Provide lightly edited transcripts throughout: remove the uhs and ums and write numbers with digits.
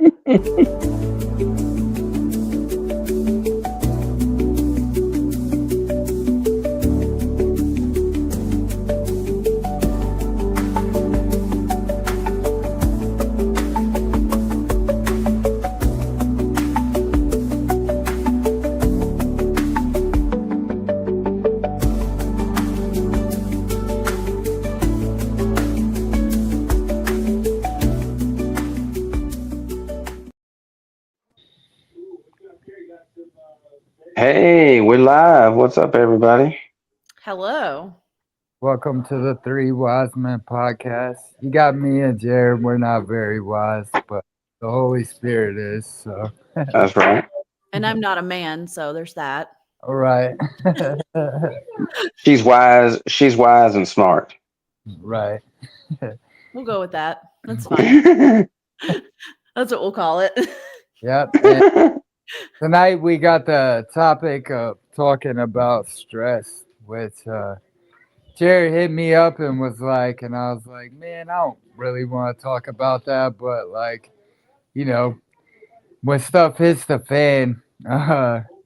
Hey, we're live. What's up, everybody? Hello. Welcome to the Wisemen Podcast. You got me and Jared. We're not very wise, but the Holy Spirit is. So, That's right. And I'm not a man, so there's that. all right. She's wise. She's wise and smart. Right. We'll go with that. That's fine. That's what we'll call it. Yep. And tonight we got the topic of talking about stress, which Jared hit me up and was like, and I was like, man, I don't really want to talk about that, but like, you know, when stuff hits the fan,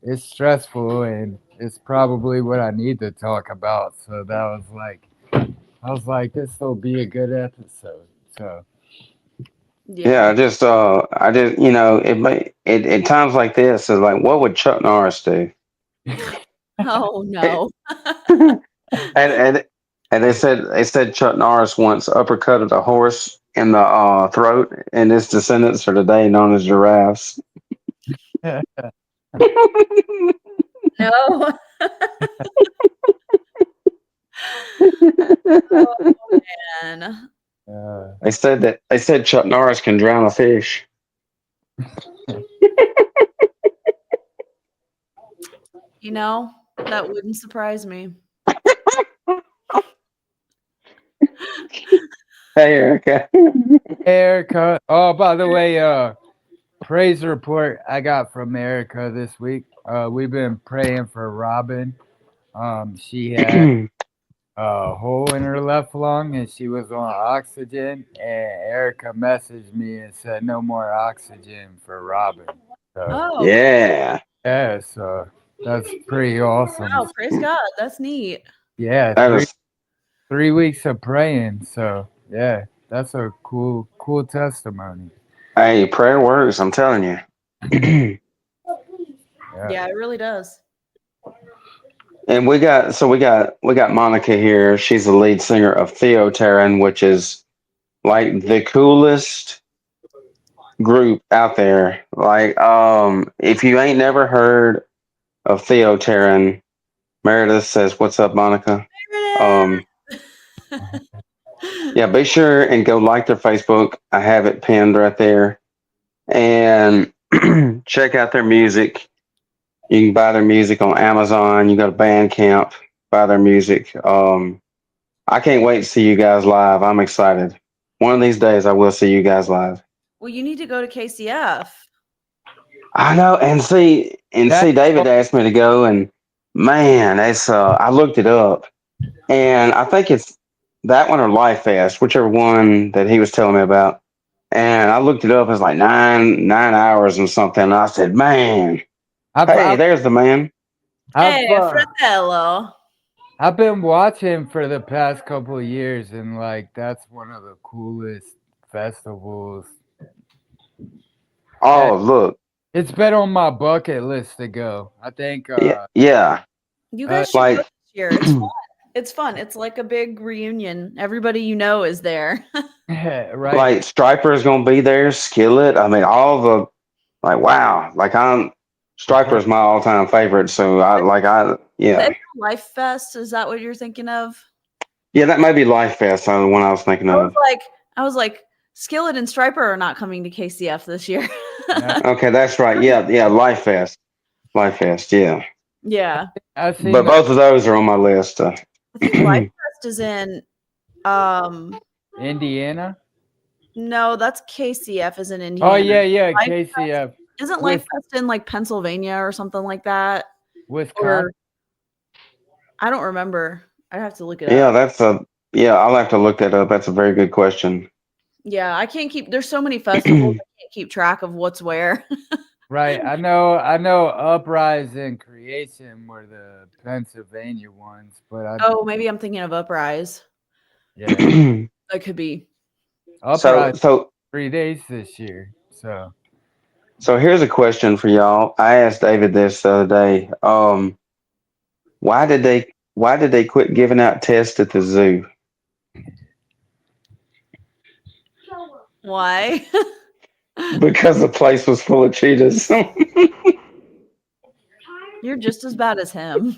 it's stressful and it's probably what I need to talk about. So I was like, this will be a good episode. So, Yeah, I just, it at times like this is like, what would Chuck Norris do? Oh no. And and they said Chuck Norris once uppercutted a horse in the throat, and his descendants are today known as giraffes. No. Oh man. They said Chuck Norris can drown a fish. That wouldn't surprise me. Hey, Erica. Erica. Oh, by the way, praise report I got from Erica this week. We've been praying for Robin. She had a hole in her left lung and she was on oxygen. And Erica messaged me and said no more oxygen for Robin. So, Oh Yeah. yeah, so that's pretty awesome. wow, praise God. That's neat. Yeah, That is 3 weeks of praying. So yeah, that's a cool testimony. Hey, prayer works, I'm telling you. Yeah, it really does. And we got Monica here. She's the lead singer of Theoterran, which is like the coolest group out there. Like, if you ain't never heard of Theoterran, Meredith says, "What's up, Monica?" Um, yeah, be sure and go like their Facebook. I have it pinned right there, and check out their music. You can buy their music on Amazon. You go to Bandcamp, buy their music. I can't wait to see you guys live. I'm excited. One of these days, I will see you guys live. Well, you need to go to KCF. I know, and David asked me to go, and man, it's I looked it up, and I think it's that one or Life Fest, whichever one that he was telling me about. And I looked it up. It's like nine hours and something. And I said, man, hey, there's the man. Hey, fratello. I've been watching for the past couple of years, and like that's one of the coolest festivals. Oh, look. It's been on my bucket list to go. I think. Yeah. You guys should go this year. It's fun. It's fun. It's like a big reunion. Everybody you know is there. Right. Like Striper is gonna be there. Skillet. I mean, all the wow. Like Striper is my all-time favorite. So yeah. Life Fest. Is that what you're thinking of? Yeah, that may be Life Fest. The one I was thinking of. I was like, Skillet and Striper are not coming to KCF this year. Okay, that's right. Yeah, Life Fest. Life Fest, yeah. Yeah. But both of those are on my list. I think Life Fest is in Indiana? No, that's KCF is in Indiana. Oh yeah, Life KCF. Fest, isn't Life Fest in like Pennsylvania or something like that? Wisconsin? I don't remember. I have to look it Yeah, up. I'll have to look that up. That's a very good question. Yeah, I can't keep. There's so many festivals. I can't keep track of what's where. Right. I know Uprise and Creation were the Pennsylvania ones, but Oh, maybe I'm thinking of Uprise. yeah. That could be. Uprise so 3 days this year. So so here's a question for y'all. I asked David this the other day. Why did they quit giving out tests at the zoo? Why? Because the place was full of cheetahs. You're just as bad as him.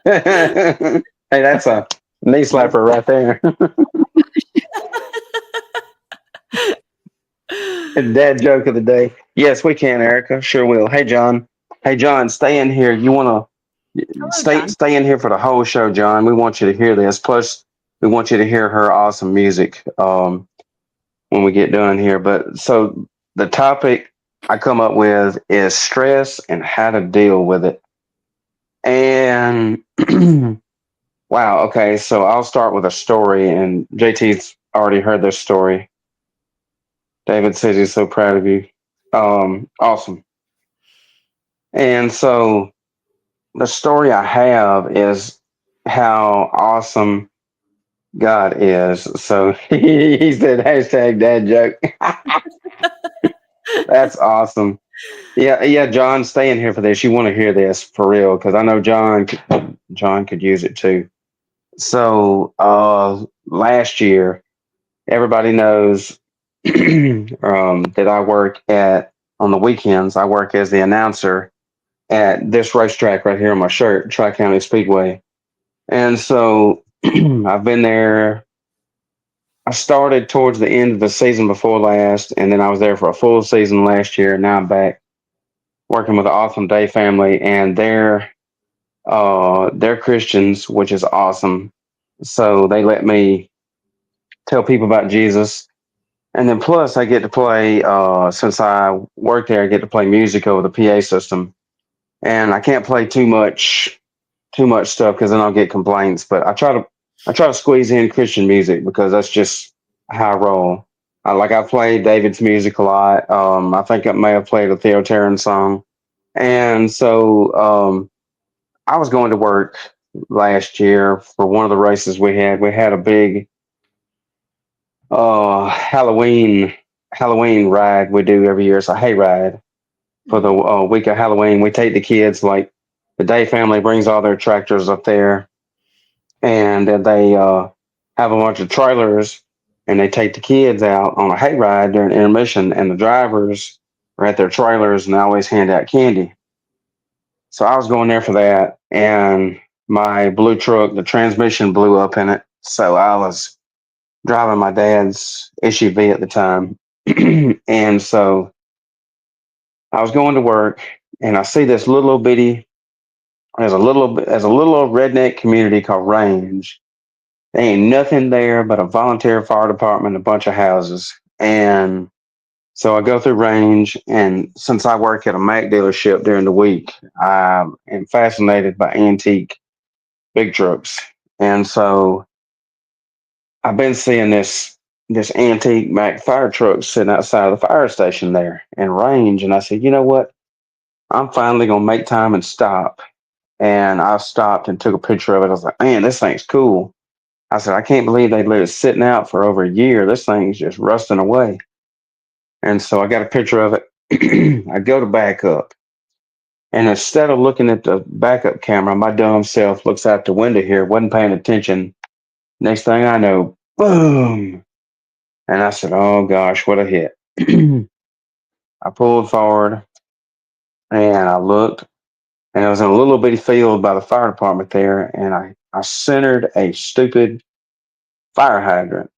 Hey, that's a knee slapper right there. Dad joke of the day. Yes, we can, Erica. Sure will. Hey, John. Hey, John. Stay in here. You want to Hello, stay John. stay in here for the whole show, John. We want you to hear this. Plus, we want you to hear her awesome music when we get done here. But so the topic I come up with is stress and how to deal with it. And wow. Okay. So I'll start with a story, and JT's already heard this story. David says he's so proud of you. Awesome. And so the story I have is how awesome God is. So he said hashtag dad joke. That's awesome. Yeah, yeah, John, stay in here for this. You want to hear this for real because I know John could use it too. So last year, everybody knows that I work at on the weekends. I work as the announcer at this racetrack right here on my shirt, Tri County Speedway. And so I've been there. I started towards the end of the season before last, and then I was there for a full season last year. Now I'm back working with the Awesome Day family, and they're Christians, which is awesome. So they let me tell people about Jesus. And then plus I get to play since I work there, I get to play music over the PA system. And I can't play too much stuff because then I'll get complaints. But I try to squeeze in Christian music because that's just how I roll. I've played David's music a lot. I think I may have played a Theo Theoterran song. And so I was going to work last year for one of the races we had. We had a big Halloween ride we do every year. It's a hay ride for the Mhm. week of Halloween. We take the kids, like the Day family brings all their tractors up there, and they have a bunch of trailers, and they take the kids out on a hay ride during intermission, and the drivers are at their trailers, and they always hand out candy. So I was going there for that, and my blue truck, the transmission blew up in it. So I was driving my dad's SUV at the time, and so I was going to work, and I see this little bitty. There's a little old redneck community called Range. There ain't nothing there but a volunteer fire department, and a bunch of houses, and so I go through Range, and since I work at a Mac dealership during the week, I am fascinated by antique big trucks, and so I've been seeing this antique Mac fire truck sitting outside of the fire station there in Range, and I said, you know what? I'm finally gonna make time and stop. And I stopped and took a picture of it. I was like, man, this thing's cool. I said, I can't believe they let it sitting out for over a year. This thing's just rusting away. And so I got a picture of it. I go to back up. And instead of looking at the backup camera, my dumb self looks out the window here, wasn't paying attention. Next thing I know, boom. And I said, oh gosh, what a hit. I pulled forward and I looked, and it was in a little bitty field by the fire department there. And I centered a stupid fire hydrant.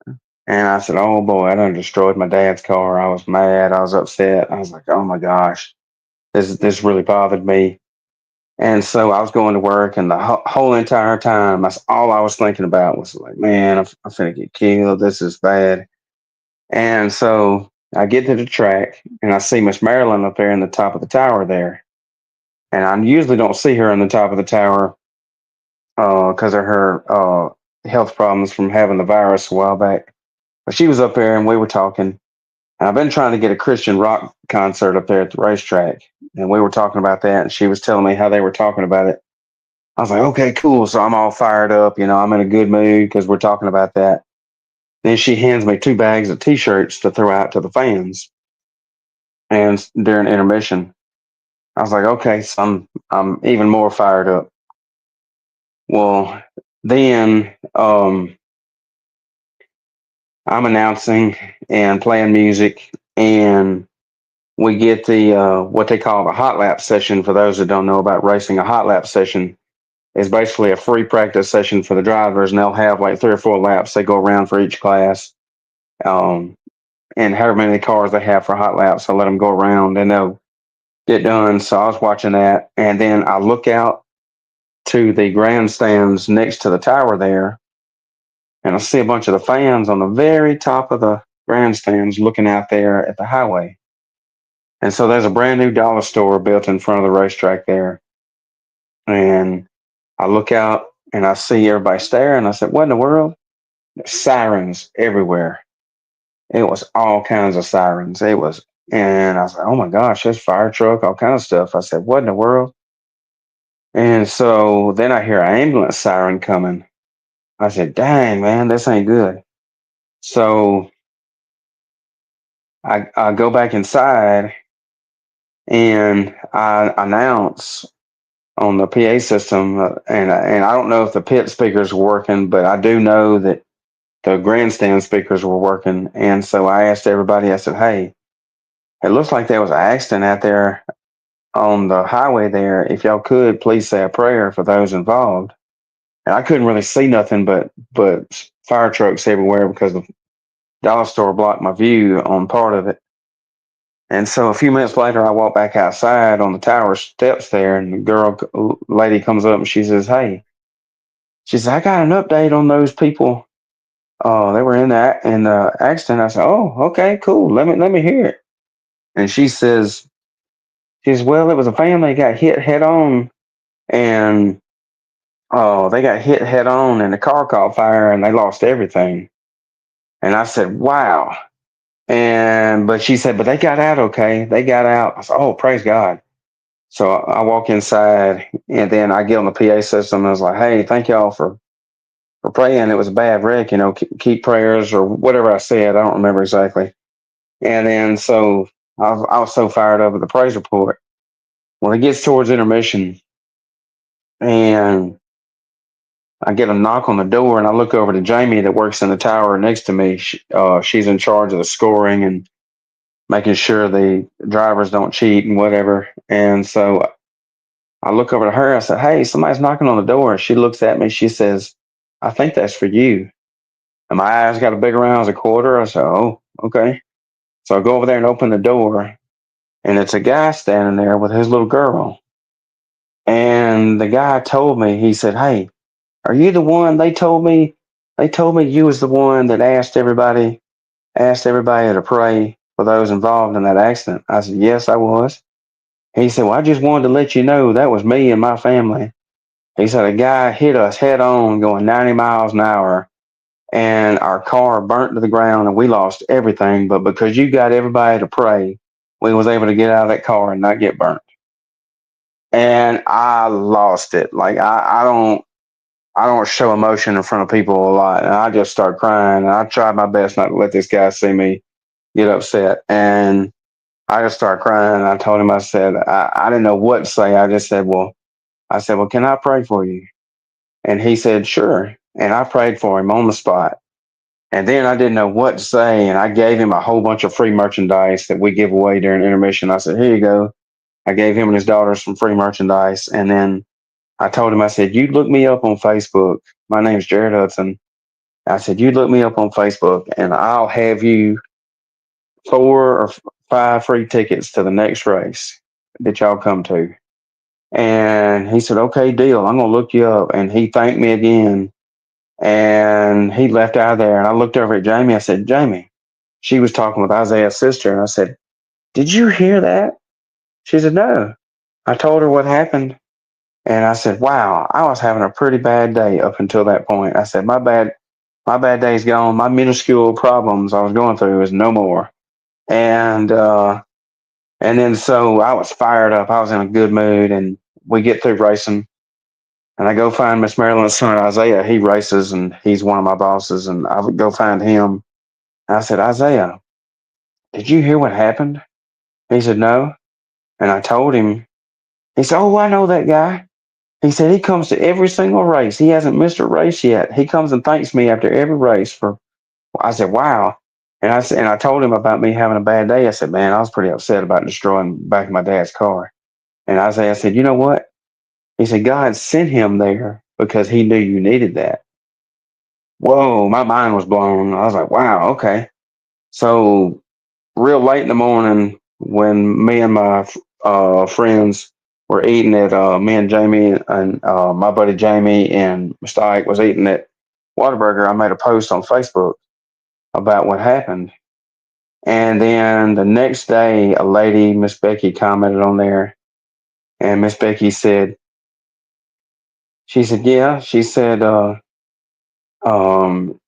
And I said, oh boy, I done destroyed my dad's car. I was mad. I was upset. I was like, oh my gosh, this really bothered me. And so I was going to work, and the whole entire time, that's all I was thinking about was like, man, I'm finna get killed. This is bad. And so I get to the track, and I see Miss Marilyn up there in the top of the tower there. And I usually don't see her on the top of the tower because of her health problems from having the virus a while back. But she was up there and we were talking. And I've been trying to get a Christian rock concert up there at the racetrack. And we were talking about that. And she was telling me how they were talking about it. I was like, okay, cool. So I'm all fired up. I'm in a good mood because we're talking about that. Then she hands me 2 bags of T-shirts to throw out to the fans. And during intermission, I was like, okay, so I'm even more fired up. Well, then I'm announcing and playing music, and we get the what they call the hot lap session. For those that don't know about racing, a hot lap session is basically a free practice session for the drivers, and they'll have like 3 or 4 laps. They go around for each class, and however many cars they have for hot laps, I let them go around and they'll get done. So I was watching that, and then I look out to the grandstands next to the tower there, and I see a bunch of the fans on the very top of the grandstands looking out there at the highway. And so there's a brand new dollar store built in front of the racetrack there. And I look out and I see everybody staring. I said, what in the world? There's sirens everywhere. It was all kinds of sirens. And I was like, oh my gosh, there's fire truck, all kinds of stuff. I said, what in the world? And so then I hear an ambulance siren coming. I said, dang, man, this ain't good. So I go back inside and I announce on the PA system, and I don't know if the pit speakers were working, but I do know that the grandstand speakers were working. And so I asked everybody, I said, hey, it looks like there was an accident out there on the highway there. If y'all could, please say a prayer for those involved. And I couldn't really see nothing but fire trucks everywhere because the dollar store blocked my view on part of it. And so a few minutes later, I walk back outside on the tower steps there, and the lady comes up and she says, hey, she says, I got an update on those people. They were in the accident. I said, oh, okay, cool. Let me hear it. And she says, well, it was a family that got hit head on, and they got hit head on, and the car caught fire, and they lost everything. And I said, wow. But she said, but they got out okay. They got out. I said, oh, praise God. So I walk inside, and then I get on the PA system, and I was like, hey, thank y'all for praying. It was a bad wreck, keep prayers or whatever I said. I don't remember exactly. And then so I was so fired up with the praise report. When it gets towards intermission, and I get a knock on the door, and I look over to Jamie that works in the tower next to me. She's in charge of the scoring and making sure the drivers don't cheat and whatever. And so I look over to her. I said, hey, somebody's knocking on the door. She looks at me. She says, I think that's for you. And my eyes got as big around as a quarter. I said, oh, okay. So I go over there and open the door, and it's a guy standing there with his little girl. And the guy told me, he said, hey, are you the one they told me you was the one that asked everybody to pray for those involved in that accident? I said, yes, I was. He said, well, I just wanted to let you know that was me and my family. He said, a guy hit us head on going 90 miles an hour, and our car burnt to the ground, and we lost everything. But because you got everybody to pray, we was able to get out of that car and not get burnt. And I lost it. Like I don't show emotion in front of people a lot, and I just start crying. And I tried my best not to let this guy see me get upset, and I just started crying. And I told him, I said, I didn't know what to say. I just said, well, can I pray for you? And he said, sure. And I prayed for him on the spot. And then I didn't know what to say. And I gave him a whole bunch of free merchandise that we give away during intermission. I said, here you go. I gave him and his daughter some free merchandise. And then I told him, I said, you look me up on Facebook. My name's Jared Hudson. I said, you look me up on Facebook, and I'll have you 4 or 5 free tickets to the next race that y'all come to. And he said, okay, deal. I'm going to look you up. And he thanked me again. And he left out of there. And I looked over at Jamie. I said, Jamie, she was talking with Isaiah's sister. And I said, did you hear that? She said, no. I told her what happened. And I said, wow, I was having a pretty bad day up until that point. I said, my bad. My bad day's gone. My minuscule problems I was going through is no more. And then so I was fired up. I was in a good mood, and we get through racing, and I go find Miss Marilyn's son Isaiah. He races, and he's one of my bosses. And I would go find him. And I said, Isaiah, did you hear what happened? He said, no. And I told him. He said, oh, I know that guy. He said he comes to every single race. He hasn't missed a race yet. He comes and thanks me after every race for. I said, wow. And I told him about me having a bad day. I said, man, I was pretty upset about destroying back of my dad's car. And Isaiah said, you know what? He said, God sent him there because he knew you needed that. Whoa, my mind was blown. I was like, wow, okay. So real late in the morning, when me and my friends were eating at me and Jamie and my buddy Jamie and Mr. Ike was eating at Whataburger, I made a post on Facebook about what happened. And then the next day, a lady, Miss Becky, commented on there, and Miss Becky said, she said, yeah, she said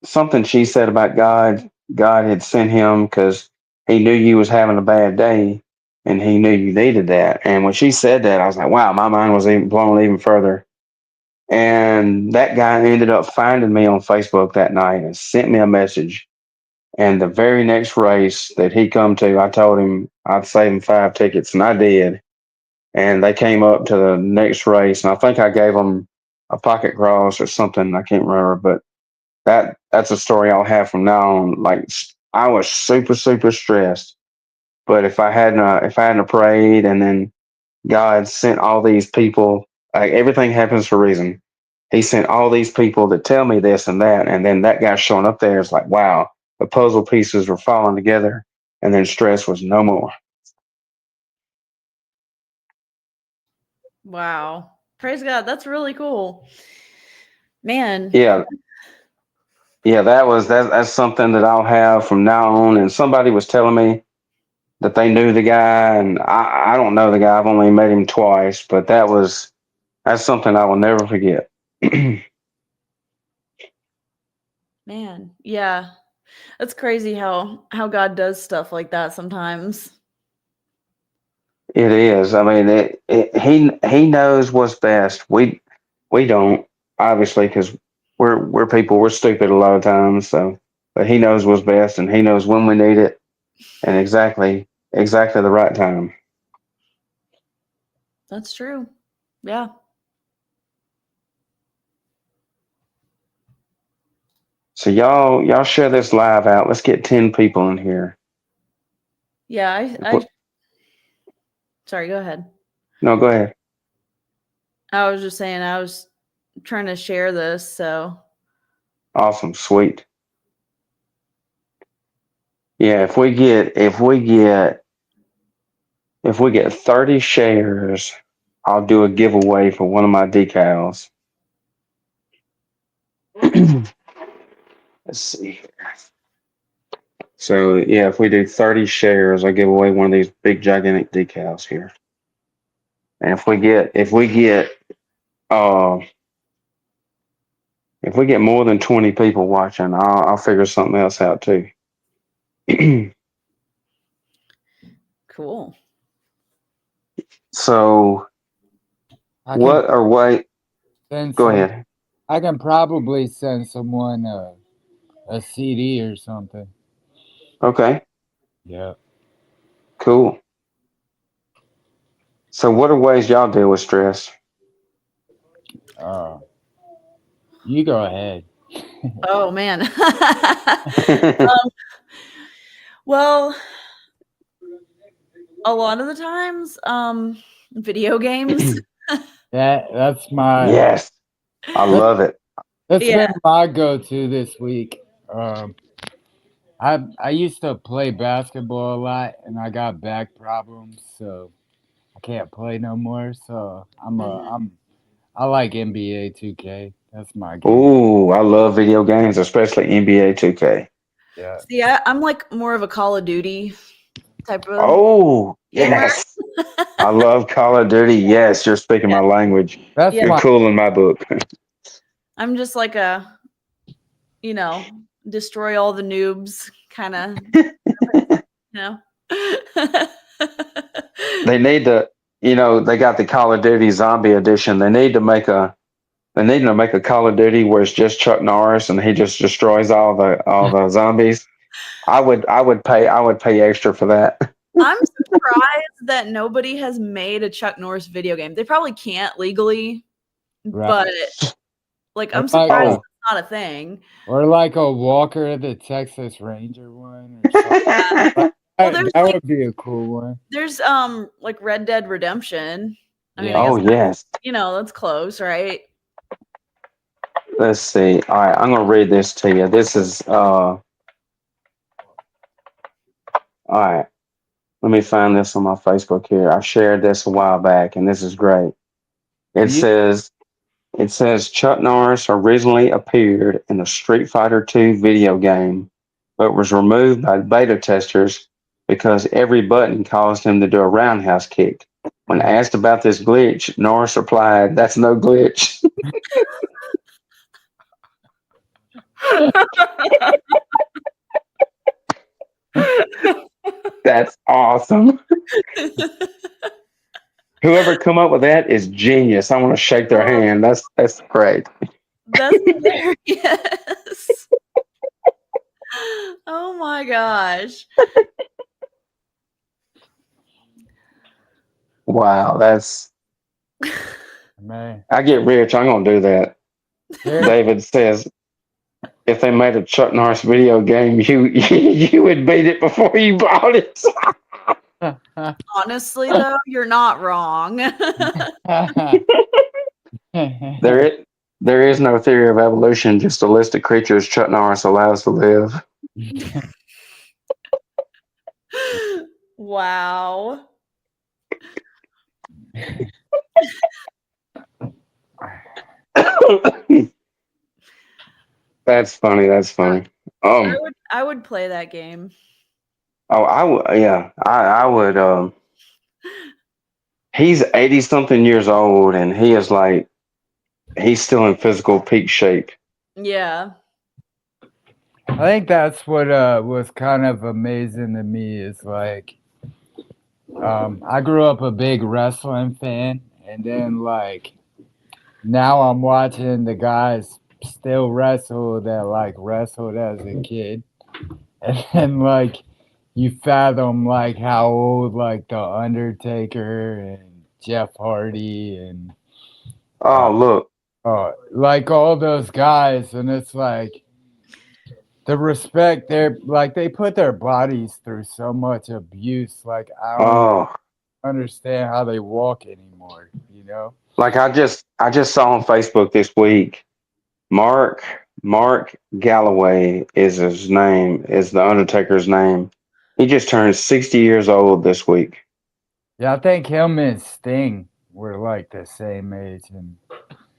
something she said about God. God had sent him because he knew you was having a bad day, and he knew you needed that. And when she said that, I was like, wow, my mind was even blown even further. And that guy ended up finding me on Facebook that night and sent me a message. And the very next race that he come to, I told him I'd save him 5 tickets, and I did. And they came up to the next race, and I think I gave them a pocket cross or something. I can't remember, but that's a story I'll have from now on. Like I was super stressed, but if I hadn't prayed, and then God sent all these people, like everything happens for a reason. He sent all these people to tell me this and that, and then that guy showing up there is like, wow, the puzzle pieces were falling together, and then stress was no more. Wow. Praise God. That's really cool. Man. Yeah, yeah, that's something that I'll have from now on. And somebody was telling me that they knew the guy, and I don't know the guy. I've only met him twice, but that's something I will never forget. It Man. Yeah. That's crazy how God does stuff like that sometimes. is. I mean, he knows what's best. We don't, obviously, because we're people. We're stupid a lot of times. So, but he knows what's best, and he knows when we need it, and exactly the right time. That's true. Yeah. So y'all share this live out. Let's get 10 people in here. Yeah, I sorry, go ahead. No, go ahead. I was just saying I was trying to share this, so Awesome, sweet. Yeah, if we get 30 shares, I'll do a giveaway for one of my decals. Let's see here. So yeah, if we do 30 shares, I'll give away one of these big gigantic decals here. And uh if we get more than 20 people watching, I'll figure something else out too. cool. I So can what or wait, send go some. ahead. I can probably send someone a CD or something. Okay, Yeah. cool. So what are ways y'all deal with stress? Uh, you go ahead. Oh man. Well, a lot of the times, video games. That's my Yes, I love it. that's Yeah. been my go-to this week. I used to play basketball a lot, and I got back problems, so I can't play no more. So I like NBA 2K. That's my game. Ooh, I love video games, especially NBA 2K. Yeah. See, I'm like more of a Call of Duty type of Oh, gamer. yes. I love Call of Duty. Yes, you're speaking Yeah. my language. That's Yeah. You're my cool in my book. I'm just like a destroy all the noobs, kind of, you know. They need to, they got the Call of Duty Zombie Edition. They need to make a Call of Duty where it's just Chuck Norris and he just destroys all the zombies. I would pay extra for that. I'm surprised that nobody has made a Chuck Norris video game. They probably can't legally, Right. but I'm surprised Oh. it's not a thing. Or like a Walker the Texas Ranger one or something. That would be a cool one. There's like Red Dead Redemption. I mean, Oh yes. that's close, right? Let's see. All right, I'm gonna read this to you. This is all right. Let me find this on my Facebook here. I shared this a while back, and this is great. It says Chuck Norris originally appeared in the Street Fighter II video game, but was removed by beta testers because every button caused him to do a roundhouse kick. When asked about this glitch, Norris replied, "That's no glitch." That's awesome. Whoever come up with that is genius. I want to shake their hand. That's great. That's hilarious. Oh my gosh. Wow, that's Man. I get rich. I'm gonna do that. David says, if they made a Chuck Norris video game, you would beat it before you bought it. Honestly, though, you're not wrong. There is no theory of evolution, just a list of creatures Chuck Norris allows to live. Wow. That's funny. That's funny. I would play that game. Oh, I would. Yeah, I would. He's 80 something years old, and he's still in physical peak shape. Yeah. I think that's what was kind of amazing to me is like, I grew up a big wrestling fan, and then like now I'm watching the guys still wrestle that like wrestled as a kid, and then like you fathom like how old like the Undertaker and Jeff Hardy and Look, like all those guys, and it's like the respect they're like they put their bodies through so much abuse. Like I don't understand how they walk anymore. Like I just saw on Facebook this week, Mark Galloway is his name, is the Undertaker's name. He just turned 60 years old this week. Yeah, I think him and Sting were like the same age.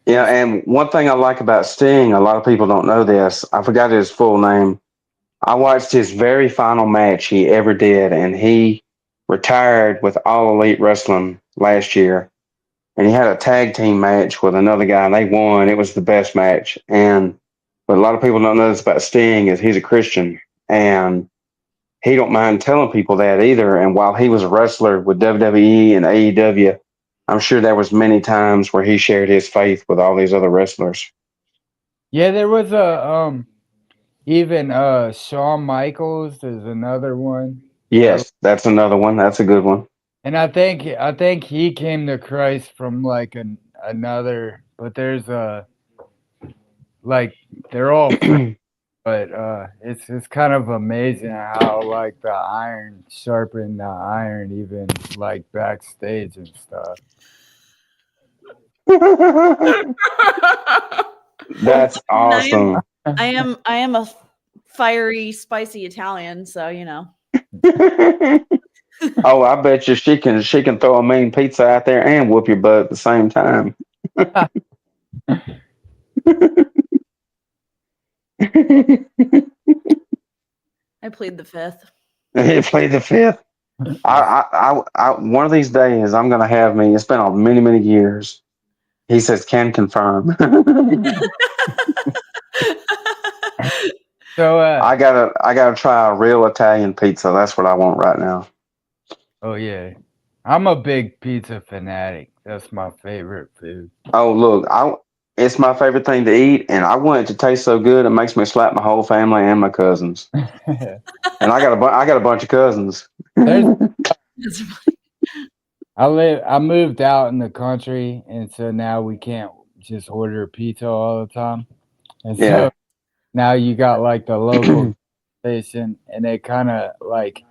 Yeah, and one thing I like about Sting, a lot of people don't know this. I forgot his full name. I watched his very final match he ever did, and he retired with All Elite Wrestling last year. And he had a tag team match with another guy, and they won. It was the best match. But a lot of people don't know this about Sting is he's a Christian, and he don't mind telling people that either. And while he was a wrestler with WWE and AEW, I'm sure there was many times where he shared his faith with all these other wrestlers. Yeah, there was even Shawn Michaels is another one. Yes, that's another one. That's a good one. And I think he came to Christ from like another, but there's like they're all but it's kind of amazing how like the iron sharpened the iron even like backstage and stuff. That's awesome. I am a fiery, spicy Italian, so Oh, I bet you she can throw a mean pizza out there and whoop your butt at the same time. I plead the fifth. You played the fifth. I one of these days I'm gonna have me. It's been on many years. He says can confirm. So, I gotta try a real Italian pizza. That's what I want right now. oh yeah, I'm a big pizza fanatic. That's my favorite food. Oh look, it's my favorite thing to eat, and I want it to taste so good it makes me slap my whole family and my cousins. And I got a bunch of cousins. There's That's funny. I moved out in the country, and so now we can't just order pizza all the time. And Yeah. so now you got like the local station, and they kind of like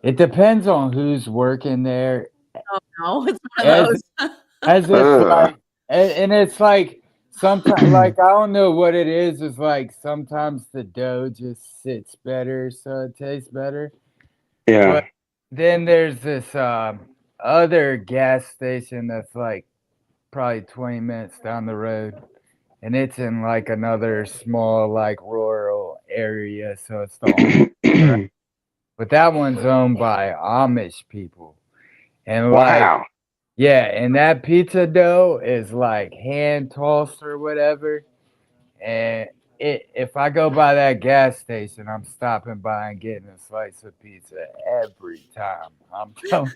it depends on who's working there. Oh no, it's one As of those. as if Ugh. like, and it's like sometimes like I don't know what it is. It's like sometimes the dough just sits better, so it tastes better. Yeah. But then there's this other gas station that's like probably 20 minutes down the road, and it's in like another small like rural area, so it's the only. But that one's owned by Amish people, and like Wow. yeah, and that pizza dough is like hand tossed or whatever. And if I go by that gas station, I'm stopping by and getting a slice of pizza every time. I'm telling.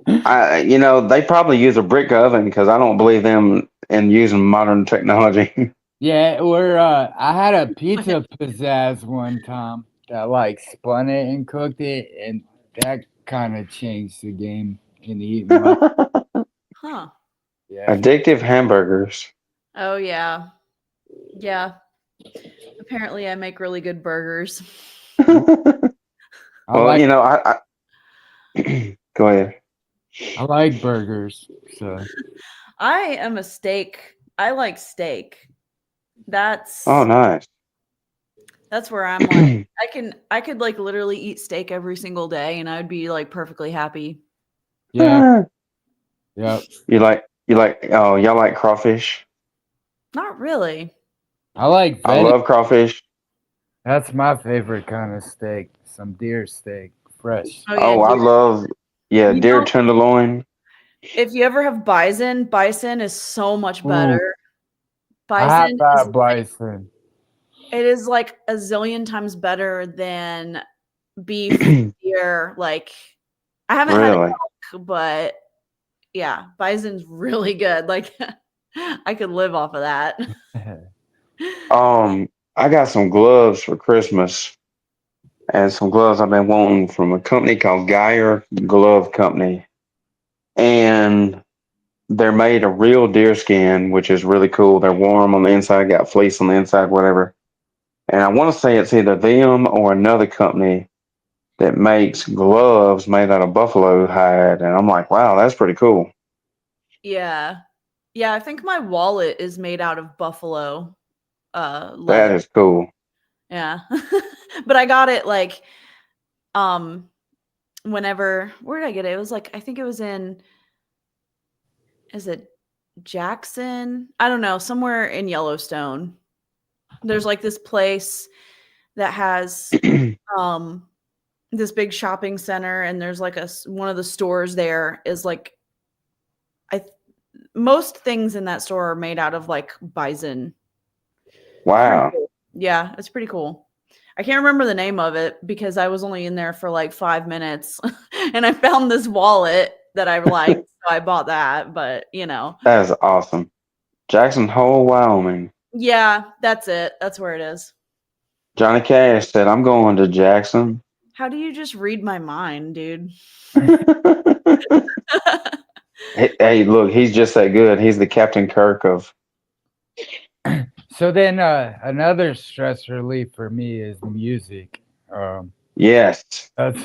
They probably use a brick oven because I don't believe them in using modern technology. Yeah, I had a pizza pizzazz one time that like spun it and cooked it, and that kind of changed the game in eating. Like, Huh. yeah, Addictive hamburgers. Oh yeah. Yeah. Apparently I make really good burgers. I Well, like go ahead. I like burgers. So I am a steak. I like steak. That's Oh, nice. that's where I'm like I could like literally eat steak every single day and I'd be like perfectly happy. yeah, yeah. Oh, y'all like crawfish? Not really. I like I venison. love crawfish. That's my favorite kind of steak. Some deer steak, fresh. Oh yeah, Oh, I deer. love, yeah, You deer know, tenderloin. if you ever have bison is so much Ooh, better. I have Bison is that bison. it is like a zillion times better than beef, deer. Like I haven't had Really? elk, but yeah, bison's really good. Like I could live off of that. I got some gloves for Christmas, and some gloves I've been wanting from a company called Geyer Glove Company, and they're made of real deer skin, which is really cool. They're warm on the inside, got fleece on the inside, whatever. And I want to say it's either them or another company that makes gloves made out of buffalo hide, and I'm like, wow, that's pretty cool. Yeah. Yeah, I think my wallet is made out of buffalo That leather. is cool. Yeah. But I got it like whenever where did I get it? It was like I think it was in is it Jackson? I don't know, somewhere in Yellowstone. There's like this place that has um this big shopping center and there's like one of the stores there is like I most things in that store are made out of like bison. It's pretty Wow. cool. Yeah, it's pretty cool. I can't remember the name of it because I was only in there for like 5 minutes and I found this wallet that I liked, so I bought that, but That is awesome. Jackson Hole, Wyoming. yeah, that's it. That's where it is. Johnny Cash said, I'm going to Jackson. How do you just read my mind, dude? Hey, look, he's just that good. He's the Captain Kirk of. So then another stress relief for me is music. Yes. That's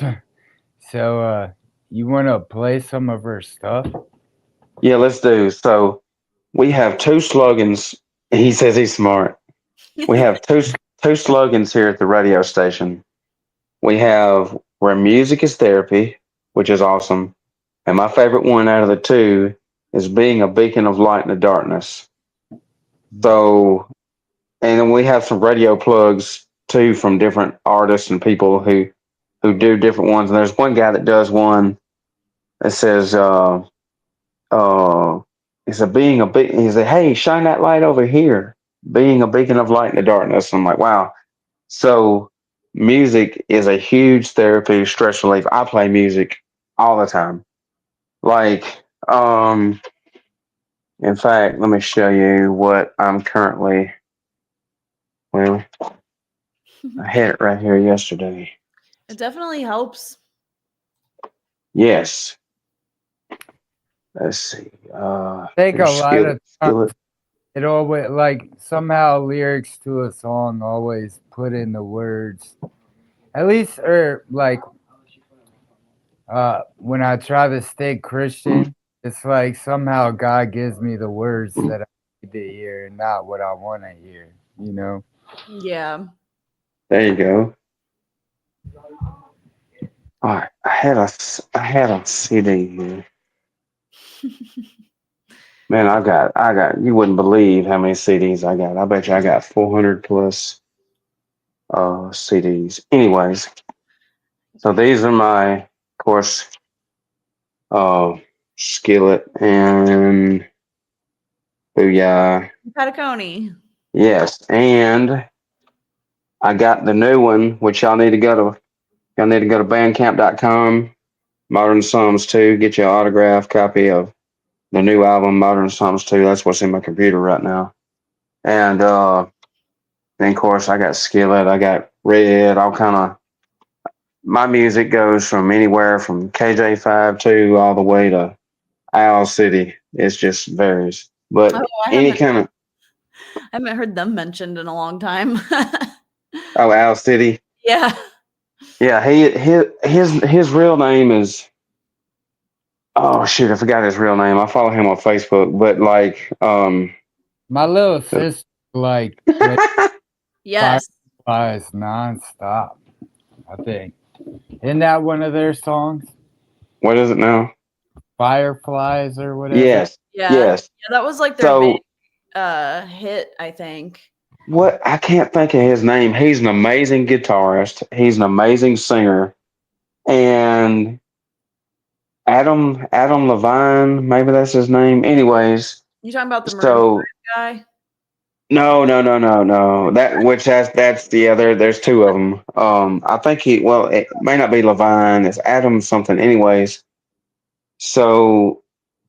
so you want to play some of her stuff? Yeah, let's do. So we have two slogans. He says he's smart. We have two slogans here at the radio station. We have where music is therapy, which is awesome. And my favorite one out of the two is being a beacon of light in the darkness. So, and then we have some radio plugs too from different artists and people who do different ones. And there's one guy that does one that says, he's a being a big, he said, hey, shine that light over here. being a beacon of light in the darkness. I'm like, wow. So music is a huge therapy, stress relief. I play music all the time. Like, in fact, let me show you what I'm currently. Well, I had it right here yesterday. It definitely helps. Yes. Let's see. Take a lot of Skillet. it always like somehow lyrics to a song always put in the words. At least or like when I try to stay Christian, it's like somehow God gives me the words that I need to hear and not what I want to hear, you know? Yeah. There you go. All right, I had a CD here. Man, I got. You wouldn't believe how many CDs I got. I bet you I got 400 plus CDs. Anyways, so these are my, of course, Skillet and Booyah. Pataconi. Yes, and I got the new one, which y'all need to go to bandcamp.com, Modern Psalms 2, get your autographed copy of the new album, Modern Psalms 2. That's what's in my computer right now. And then of course I got Skillet, I got Red, all kind of my music goes from anywhere from KJ52 all the way to Owl City. It's just varies. But Oh, any kind of I haven't heard them mentioned in a long time. Owl City. Yeah. Yeah, his real name is, oh shoot, I forgot his real name. I follow him on Facebook, but like My little sister like Yes. Fireflies nonstop, I think. Isn't that one of their songs? what is it now? Fireflies or whatever? Yes. Yeah. Yes. Yeah, that was like their So big hit, I think. what, I can't think of his name. He's an amazing guitarist. He's an amazing singer. And Adam Levine, maybe that's his name. Anyways, You talking about the Maroon so 5 guy? no. That which that's the other. There's two of them. I think it may not be Levine. It's Adam something. Anyways, so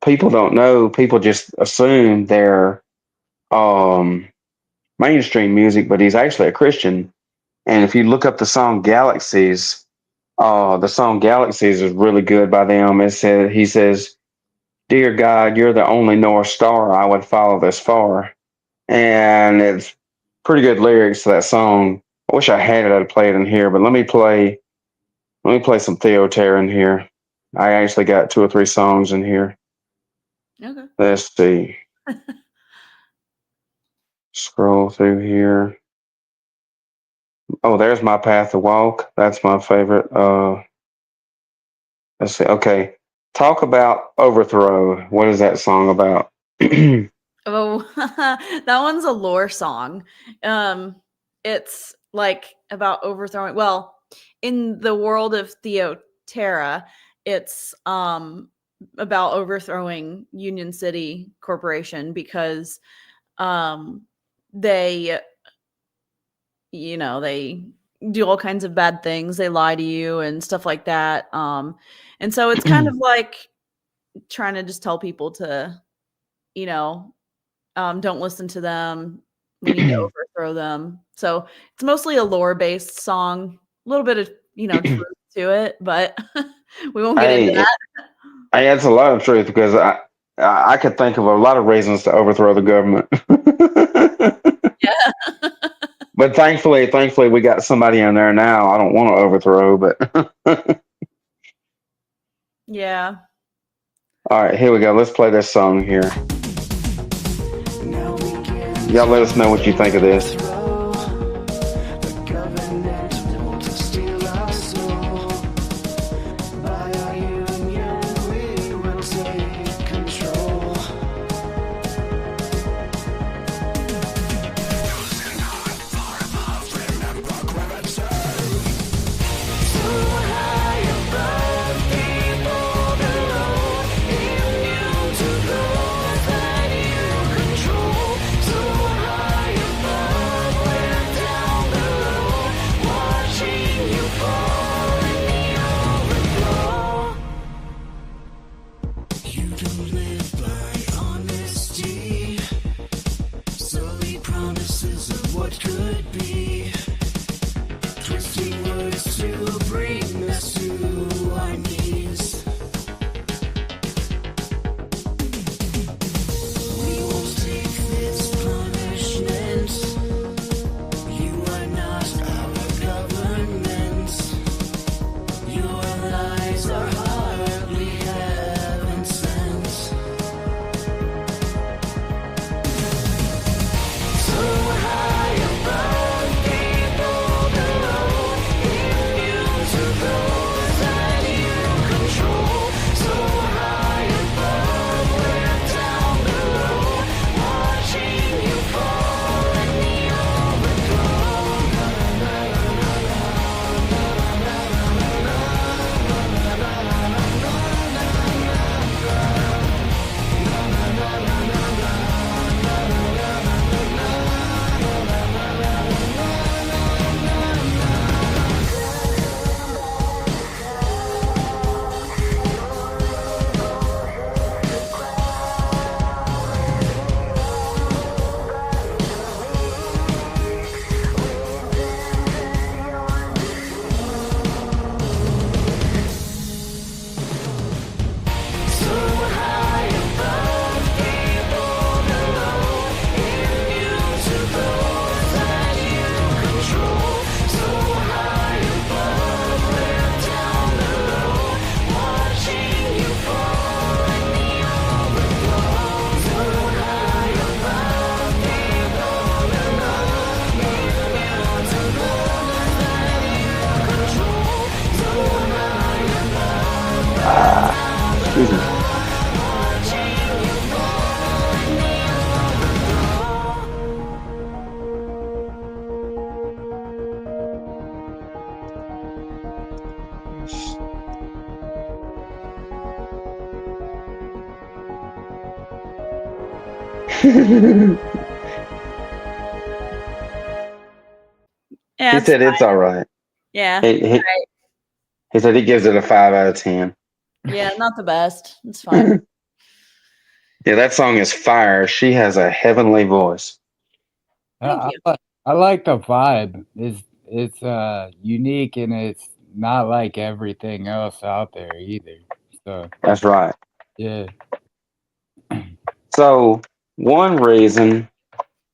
people don't know. People just assume they're um mainstream music, but he's actually a Christian. And if you look up the song Galaxies, the song Galaxies is really good by them. He says, "Dear God, you're the only North Star I would follow this far." And it's pretty good lyrics to that song. I wish I had it, I'd play it in here, but let me play some Theoterran here. I actually got 2 or 3 songs in here. Okay. Let's see. Scroll through here. Oh, there's My Path to Walk. That's my favorite. Let's see. Okay. Talk about Overthrow. What is that song about? Oh, that one's a lore song. It's like about overthrowing. Well, in the world of Theoterra, it's about overthrowing Union City Corporation because they, they do all kinds of bad things. They lie to you and stuff like that. And so it's kind of like trying to just tell people to, don't listen to them. We need to overthrow them. So it's mostly a lore-based song. A little bit of, truth to it, but we won't get into that. Hey, that's a lot of truth because I could think of a lot of reasons to overthrow the government. Yeah. But thankfully, we got somebody in there now. I don't want to overthrow, but Yeah. all right, here we go. Let's play this song here. Y'all let us know what you think of this. Excuse me. Yeah, He it's said it's fine. all right. Yeah. He said he gives it a 5 out of 10. Yeah, not the best. It's fine. Yeah, that song is fire. She has a heavenly voice. Thank I, you. I like the vibe. It's unique and it's not like everything else out there either. So That's right. yeah. So, one reason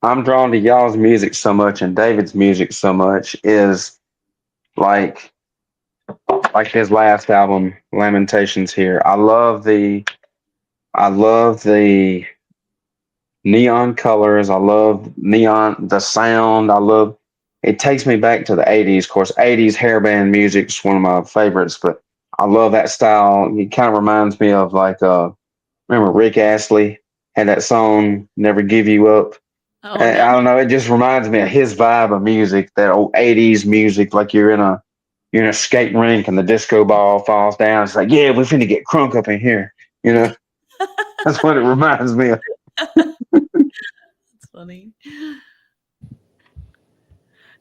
I'm drawn to y'all's music so much and David's music so much is like his last album, Lamentations here. I love the neon colors. I love the sound. It takes me back to the 80s. Of course, 80s hairband music is one of my favorites, but I love that style. It kind of reminds me of remember Rick Astley had that song, Never Give You Up. Oh And no. I don't know. It just reminds me of his vibe of music, that old 80s music, like you're in a skate rink and the disco ball falls down. It's like, yeah, we're finna get crunk up in here. You know, that's what it reminds me of. It's funny.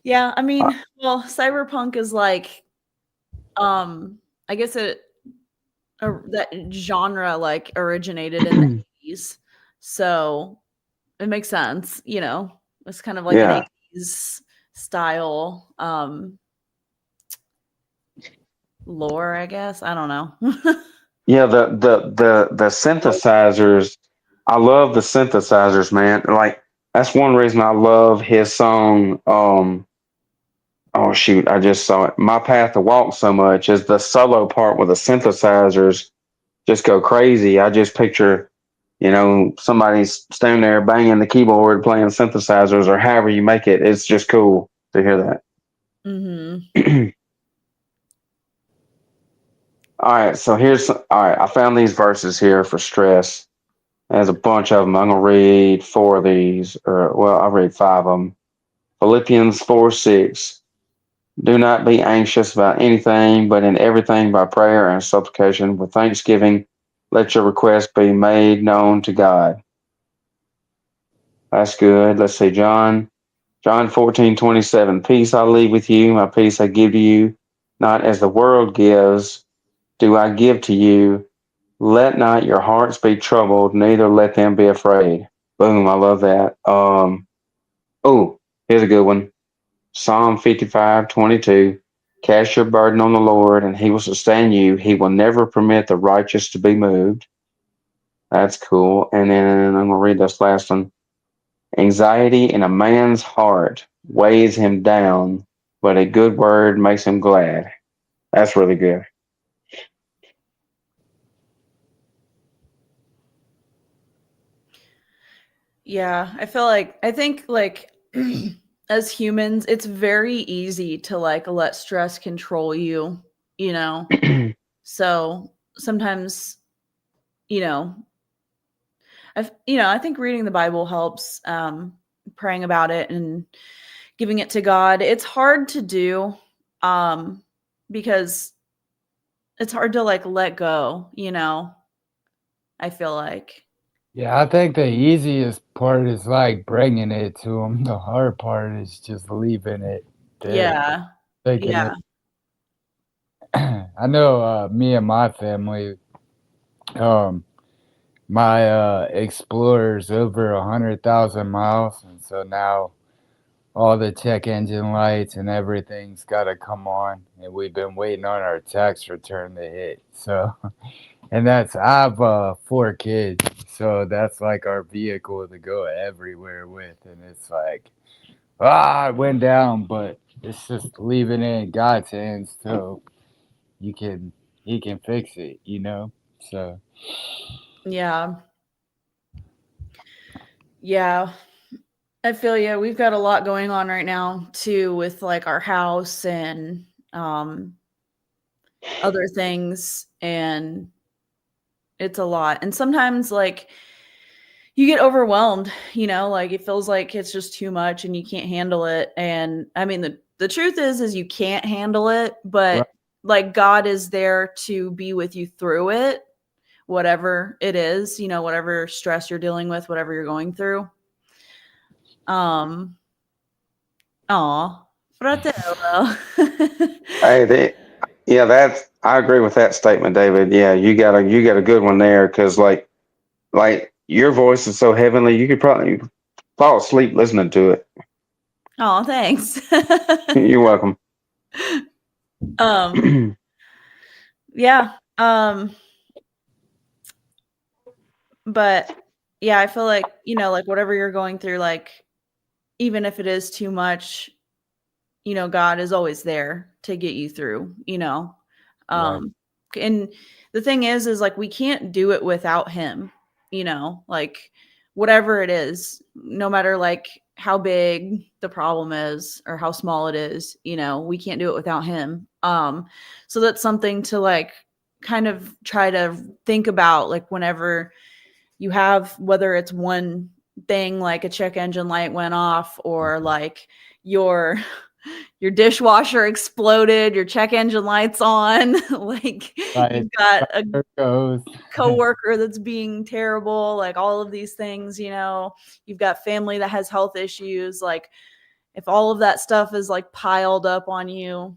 Yeah, I mean, well, cyberpunk is like, I guess that genre like originated in the 80s, so it makes sense. It's kind of like an Yeah. 80s style lore, I guess. I don't know. Yeah, the synthesizers. I love the synthesizers, man. Like that's one reason I love his song. Oh shoot, I just saw it. My Path to Walk so much is the solo part with the synthesizers just go crazy. I just picture, somebody's standing there banging the keyboard, playing synthesizers, or however you make it. It's just cool to hear Mhm. that. All right, so all right. I found these verses here for stress. There's a bunch of them. I'm gonna read 4 of these, or well, I'll read 5 of them. Philippians 4:6. Do not be anxious about anything, but in everything by prayer and supplication with thanksgiving, let your requests be made known to God. That's good. Let's see, John 14:27. Peace I leave with you, my peace I give to you, not as the world gives, do I give to you. Let not your hearts be troubled, neither let them be afraid. Boom, I love that. Oh, here's a good one. Psalm 55:22. Cast your burden on the Lord, and he will sustain you. He will never permit the righteous to be moved. That's cool. And then I'm gonna read this last one. Anxiety in a man's heart weighs him down, but a good word makes him glad. That's really good. Yeah, I think like as humans, it's very easy to like let stress control you, you know. So sometimes, you know, I think reading the Bible helps, praying about it and giving it to God. It's hard to do, because it's hard to like let go. I feel like. Yeah, I think the easiest part is like bringing it to them. The hard part is just leaving it there, Yeah. taking Yeah. it. I know me and my family, um, my Explorer's over 100,000 miles, and so now all the check engine lights and everything's got to come on, and we've been waiting on our tax return to hit. So, and I have 4 kids, so that's like our vehicle to go everywhere with, and it's like, it went down, but it's just leaving it in God's hands, so you can he can fix it. So Yeah. Yeah. I feel you. We've got a lot going on right now too with like our house and other things, and It's a lot. And sometimes like you get overwhelmed, like it feels like it's just too much and you can't handle it. And I mean, the truth is you can't handle it, but Right. like God is there to be with you through it, whatever it is, whatever stress you're dealing with, whatever you're going through. Fratello. Hey, I agree with that statement, David. Yeah, you got a good one there because like your voice is so heavenly, you could probably fall asleep listening to it. Oh, thanks. You're welcome. Yeah. But yeah, I feel like, like whatever you're going through, like even if it is too much, God is always there to get you through, Right. And the thing is like we can't do it without him, like whatever it is, no matter like how big the problem is or how small it is, we can't do it without him. So that's something to like kind of try to think about, like whenever you have, whether it's one thing like a check engine light went off or like your dishwasher exploded, your check engine light's on, like Right. you've got a There goes. coworker that's being terrible, like all of these things, you've got family that has health issues. Like if all of that stuff is like piled up on you,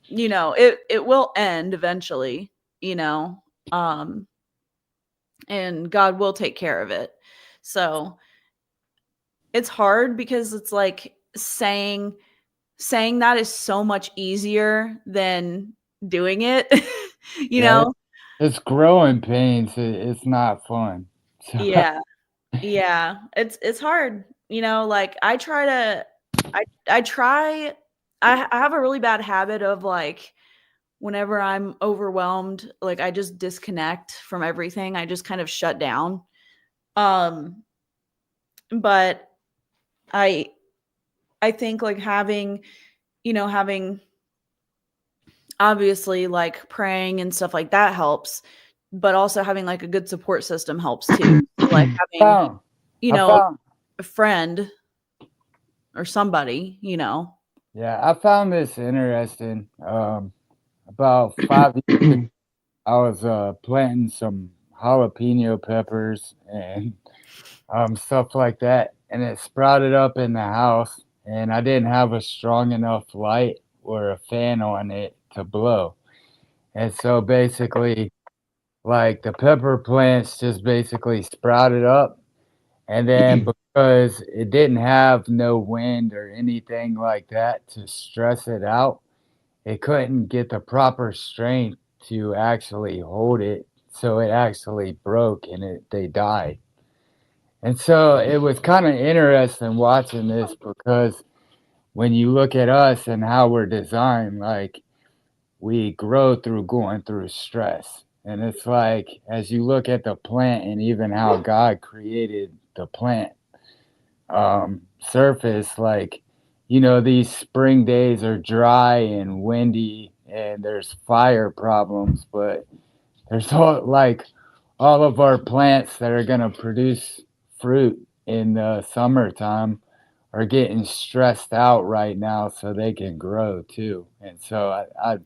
it will end eventually, and God will take care of it. So it's hard because it's like saying that is so much easier than doing it. Yeah, it's growing pains. It's not fun. So, Yeah. Yeah. It's hard. Like I try to I have a really bad habit of like whenever I'm overwhelmed, like I just disconnect from everything. I just kind of shut down. But I think like having obviously like praying and stuff like that helps, but also having like a good support system helps too. So, like having, I found a friend or somebody, yeah, I found this interesting. About 5 years ago, I was planting some jalapeno peppers and stuff like that, and it sprouted up in the house, and I didn't have a strong enough light or a fan on it to blow. And so basically, like the pepper plants just basically sprouted up, and then because it didn't have no wind or anything like that to stress it out, it couldn't get the proper strength to actually hold it, so it actually broke and they died. And so it was kind of interesting watching this because when you look at us and how we're designed, like we grow through going through stress. And it's like, as you look at the plant and even how God created the plant surface, like, these spring days are dry and windy and there's fire problems, but there's all of our plants that are going to produce fruit in the summertime are getting stressed out right now so they can grow too. And so I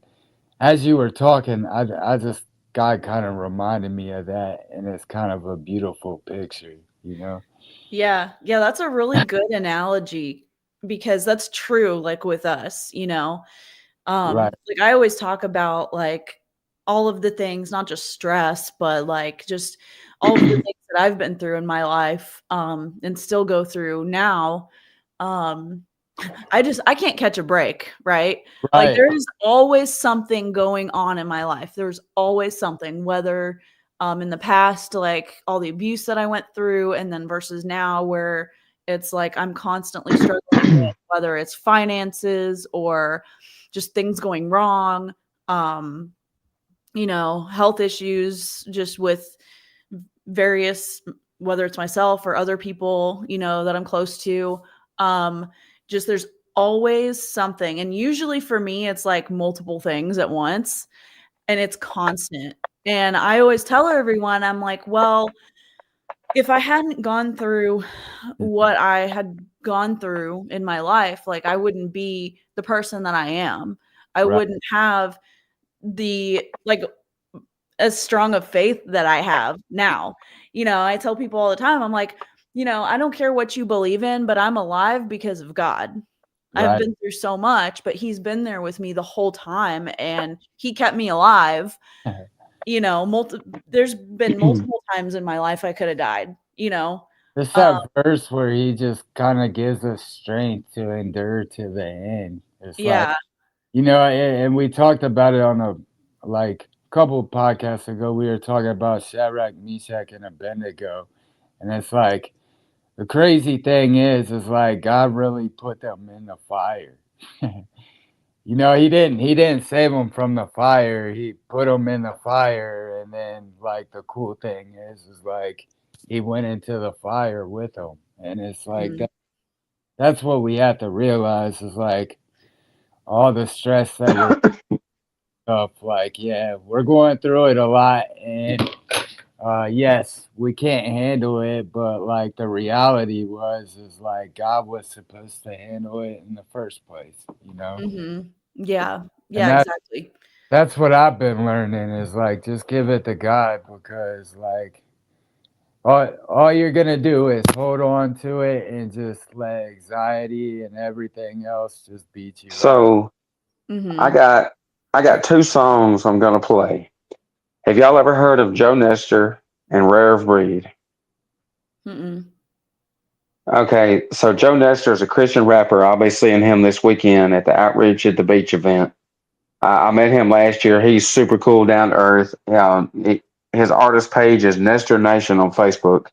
as you were talking, I just God kind of reminded me of that, and it's kind of a beautiful picture. Yeah. Yeah, that's a really good analogy because that's true, like with us, Right, like I always talk about like all of the things, not just stress, but like just all of the things that I've been through in my life, and still go through now. Um, I can't catch a break, right? Like right, there's always something going on in my life. There's always something, whether in the past, like all the abuse that I went through, and then versus now where it's like I'm constantly struggling with whether it's finances or just things going wrong, um, health issues just with various, whether it's myself or other people, that I'm close to. Just there's always something. And usually for me, it's like multiple things at once and it's constant. And I always tell everyone, I'm like, well, if I hadn't gone through what I had gone through in my life, like I wouldn't be the person that I am. I Right. wouldn't have the like as strong of faith that I have now. I tell people all the time, I'm like, I don't care what you believe in, but I'm alive because of God. I've Right. been through so much, but he's been there with me the whole time and he kept me alive. There's been multiple times in my life I could have died, It's that verse where he just kind of gives us strength to endure to the end. It's like, yeah. and we talked about it on a couple of podcasts ago. We were talking about Shadrach, Meshach, and Abednego, and it's like the crazy thing is like God really put them in the fire. He didn't save them from the fire. He put them in the fire, and then like the cool thing is like he went into the fire with them, and it's like that's what we have to realize is like all the stress that we're up. Like, yeah, we're going through it a lot, and yes, we can't handle it, but like the reality is like God was supposed to handle it in the first place. Yeah. And Yeah, exactly. That's what I've been learning is like just give it to God because like all you're gonna do is hold on to it and just let anxiety and everything else just beat you up. So I got two songs I'm gonna play. Have y'all ever heard of Joe Nestor and Rare of Breed? Mm-mm. Okay, so Joe Nestor is a Christian rapper. I'll be seeing him this weekend at the Outreach at the Beach event. I met him last year. He's super cool, down to earth. His artist page is Nestor Nation on Facebook.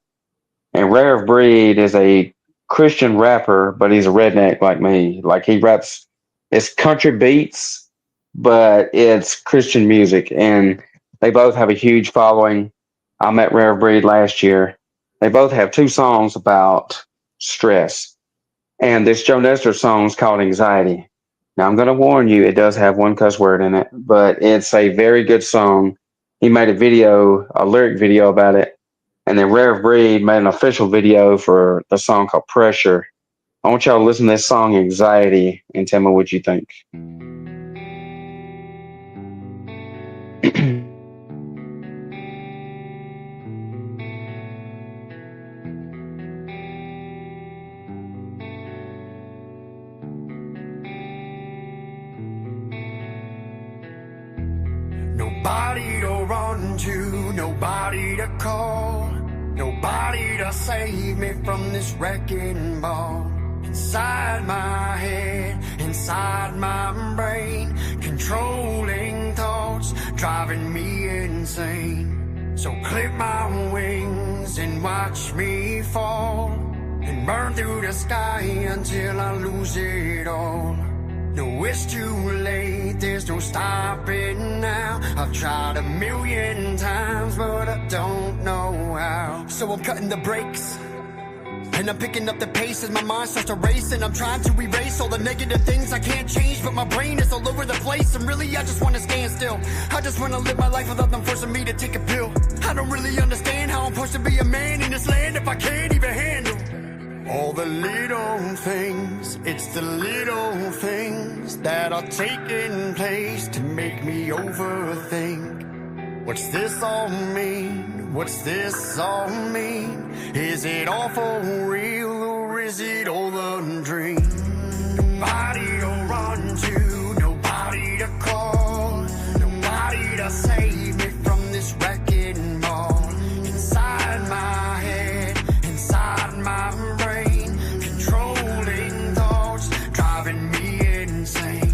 And Rare of Breed is a Christian rapper, but he's a redneck like me. Like he raps, it's country beats, but it's Christian music. And they both have a huge following. I met Rare of Breed last year. They both have two songs about stress. And this Joe Nestor song is called Anxiety. Now, I'm going to warn you, it does have one cuss word in it, but it's a very good song. He made a lyric video about it. And then Rare of Breed made an official video for the song called Pressure. I want y'all to listen to this song, Anxiety, and tell me what you think. Nobody to run to, nobody to call, nobody to save me from this wrecking ball. Inside my head, inside my brain, controlling thoughts, driving me insane. So clip my wings and watch me fall, and burn through the sky until I lose it all. No, it's too late, there's no stopping now. I've tried a million times, but I don't know how. So I'm cutting the brakes, and I'm picking up the pace as my mind starts to race. And I'm trying to erase all the negative things I can't change, but my brain is all over the place. And really I just want to stand still. I just want to live my life without them forcing me to take a pill. I don't really understand how I'm supposed to be a man in this land if I can't even handle all the little things. It's the little things that are taking place to make me overthink. What's this all mean? What's this all mean? Is it all for real or is it all a dream? Nobody to run to, nobody to call, nobody to save me from this wrecking ball. Inside my head, inside my brain, controlling thoughts, driving me insane.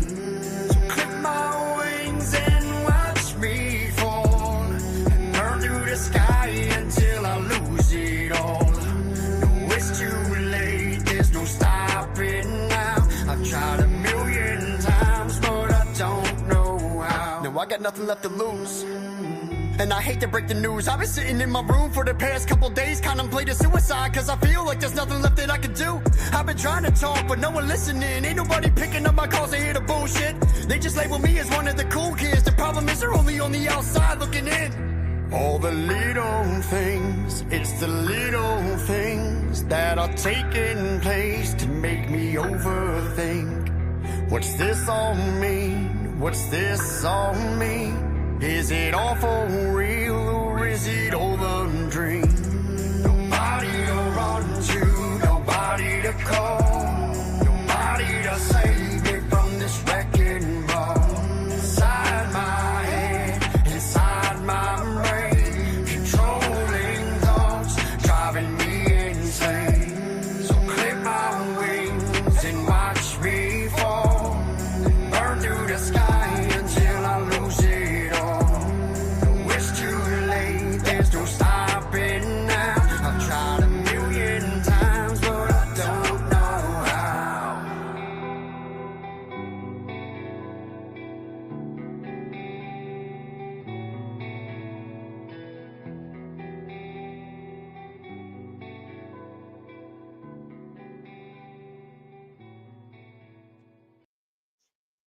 So clip my wings and watch me fall, and burn through the sky until I lose it all. No, it's too late, there's no stopping now. I've tried a million times, but I don't know how. No, I got nothing left to lose, and I hate to break the news. I've been sitting in my room for the past couple days, contemplating suicide, cause I feel like there's nothing left that I can do. I've been trying to talk, but no one listening. Ain't nobody picking up my calls to hear the bullshit. They just label me as one of the cool kids. The problem is they're only on the outside looking in. All the little things, it's the little things that are taking place to make me overthink. What's this all mean? What's this all mean? Is it all for real or is it all a dream? Nobody to run to, nobody to call, nobody to save me from this wrecking ball. Inside my head, inside my brain, controlling thoughts, driving me insane. So clip my wings and watch me fall, burn through the sky until I lose it all. No, it's too late, there's no stopping now. I've tried a million times, but I don't know how.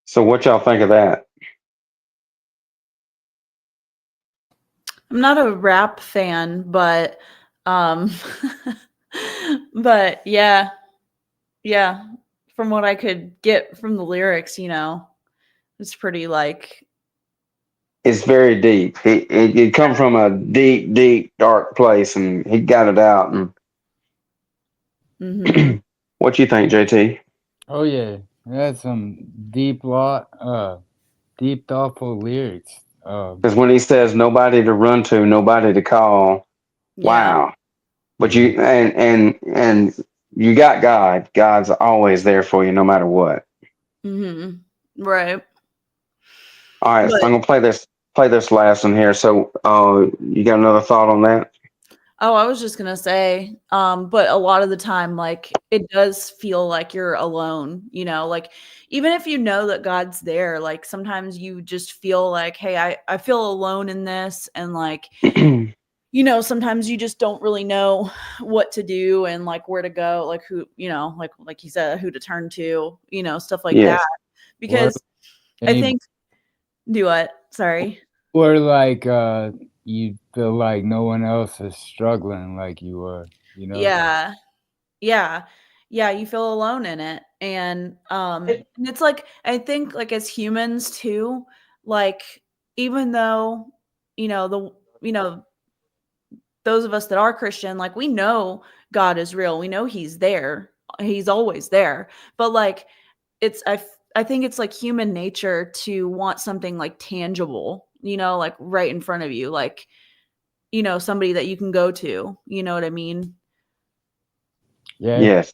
So what y'all think of that? I'm not a rap fan, but but yeah. From what I could get from the lyrics, it's pretty like It's very deep. It come from a deep, deep, dark place, and he got it out. And mhm. what you think, JT? Oh yeah, that's some deep, thoughtful lyrics. Because when he says nobody to run to, nobody to call, Yeah. wow. But you and you got God. God's always there for you, no matter what. Mhm. Right. All right, so But- I'm gonna play this last one here. So, you got another thought on that? Oh, I was just gonna say, but a lot of the time, like it does feel like you're alone, like even if you know that God's there, like sometimes you just feel like, hey, I feel alone in this, and like, sometimes you just don't really know what to do and like where to go, like who, like you said, who to turn to, stuff like Yes. that. Because I Any- think, do what? Sorry. or like you feel like no one else is struggling like you are, Yeah. You feel alone in it. And it's like, I think like as humans too, like even though, those of us that are Christian, like we know God is real. We know he's there. He's always there. But like I think it's like human nature to want something like tangible, like right in front of you, like somebody that you can go to, you know what I mean? Yeah. Yes.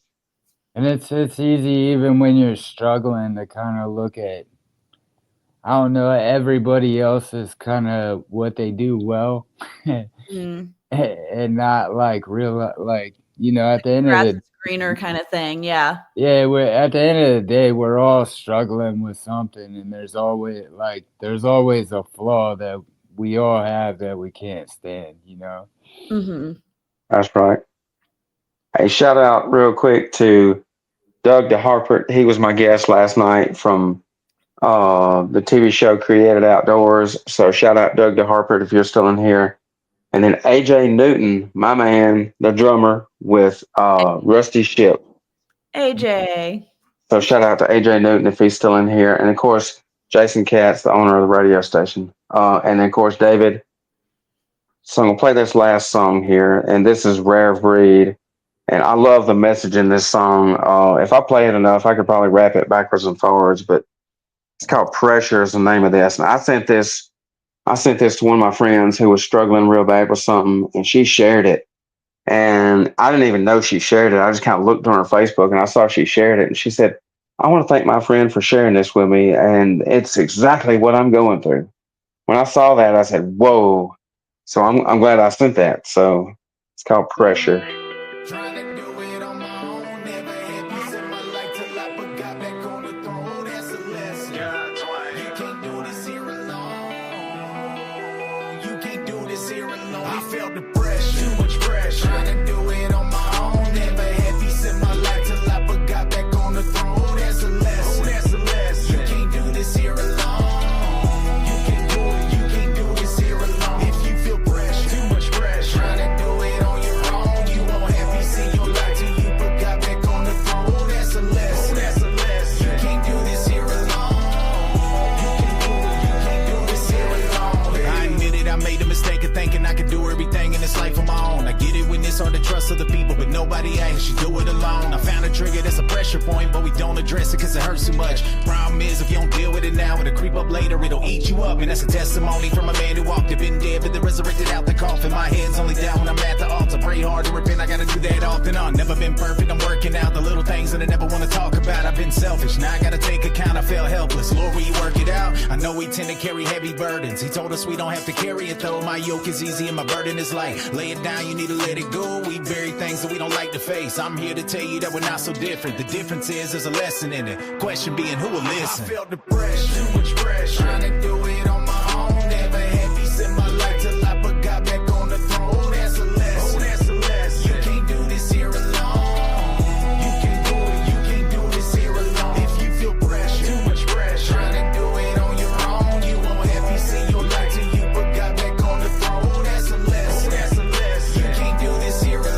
And it's easy even when you're struggling to kind of look at, I don't know, everybody else's kind of what they do well, Mm. and not like real, like at the end of Grass the is greener kind of thing. Yeah. we're at the end of the day, we're all struggling with something, and there's always a flaw that we all have that we can't stand, Mm-hmm. That's right. Hey, shout out real quick to Doug DeHarpert. He was my guest last night from the TV show Created Outdoors. So shout out Doug DeHarpert if you're still in here. And then AJ Newton, my man, the drummer with Rusty Ship. AJ. So shout out to AJ Newton if he's still in here. And of course, Jason Katz, the owner of the radio station. And then of course, David. So I'm going to play this last song here. And this is Rare Breed. And I love the message in this song. If I play it enough, I could probably rap it backwards and forwards, but it's called Pressure is the name of this. And I sent this to one of my friends who was struggling real bad with something, and she shared it. And I didn't even know she shared it. I just kind of looked on her Facebook and I saw she shared it. And she said, I want to thank my friend for sharing this with me. And it's exactly what I'm going through. When I saw that, I said, whoa. So I'm glad I sent that. So it's called Pressure. Trying to do it on my own. Never had peace in my life till I put God back on the throne. That's a lesson. You can't do this here alone. You can't do this here alone. I felt the pressure, too much pressure. Trying to do it on my own. Never had peace in my life till I put God back on the throne. That's a lesson. That's a lesson. You can't do this here alone. You can't do it. You can't do this here alone. If you feel pressure. made the mistake of thinking I could do everything in this life on my own. I get it when it's hard to trust other people, but nobody asks you do it alone. I found a trigger that's a pressure point, but we don't address it cause it hurts too much. Problem is, if you don't deal with it now, it'll creep up later, it'll eat you up. And that's a testimony from a man who walked it, been dead, but then resurrected out the coffin. My head's only down when I'm at the altar. Pray hard to repent, I gotta do that often. I've never been perfect, I'm working out the little things that I never want to talk about. I've been selfish, now I gotta take account, I felt helpless. Lord, will you work it out? I know we tend to carry heavy burdens. He told us we don't have to carry it though. My yoke is easy and my burden is light. Lay it down, you need to let it go. We bury things that we don't like to face. I'm here to tell you that we're not so different. The difference is there's a lesson in it. Question being, who will listen? I felt the pressure, too much pressure. Trying to do it on my own. Never had peace in my life till I got back on the throne. Oh, that's a lesson. Oh, that's a lesson. You can't do this here alone. You can do it. You can't do this here alone. If you feel pressure, too much pressure. Trying to do it on your own. You won't have peace in your life till you got back on the throne. Oh, that's a lesson. Oh, that's a lesson. You can't do this here alone.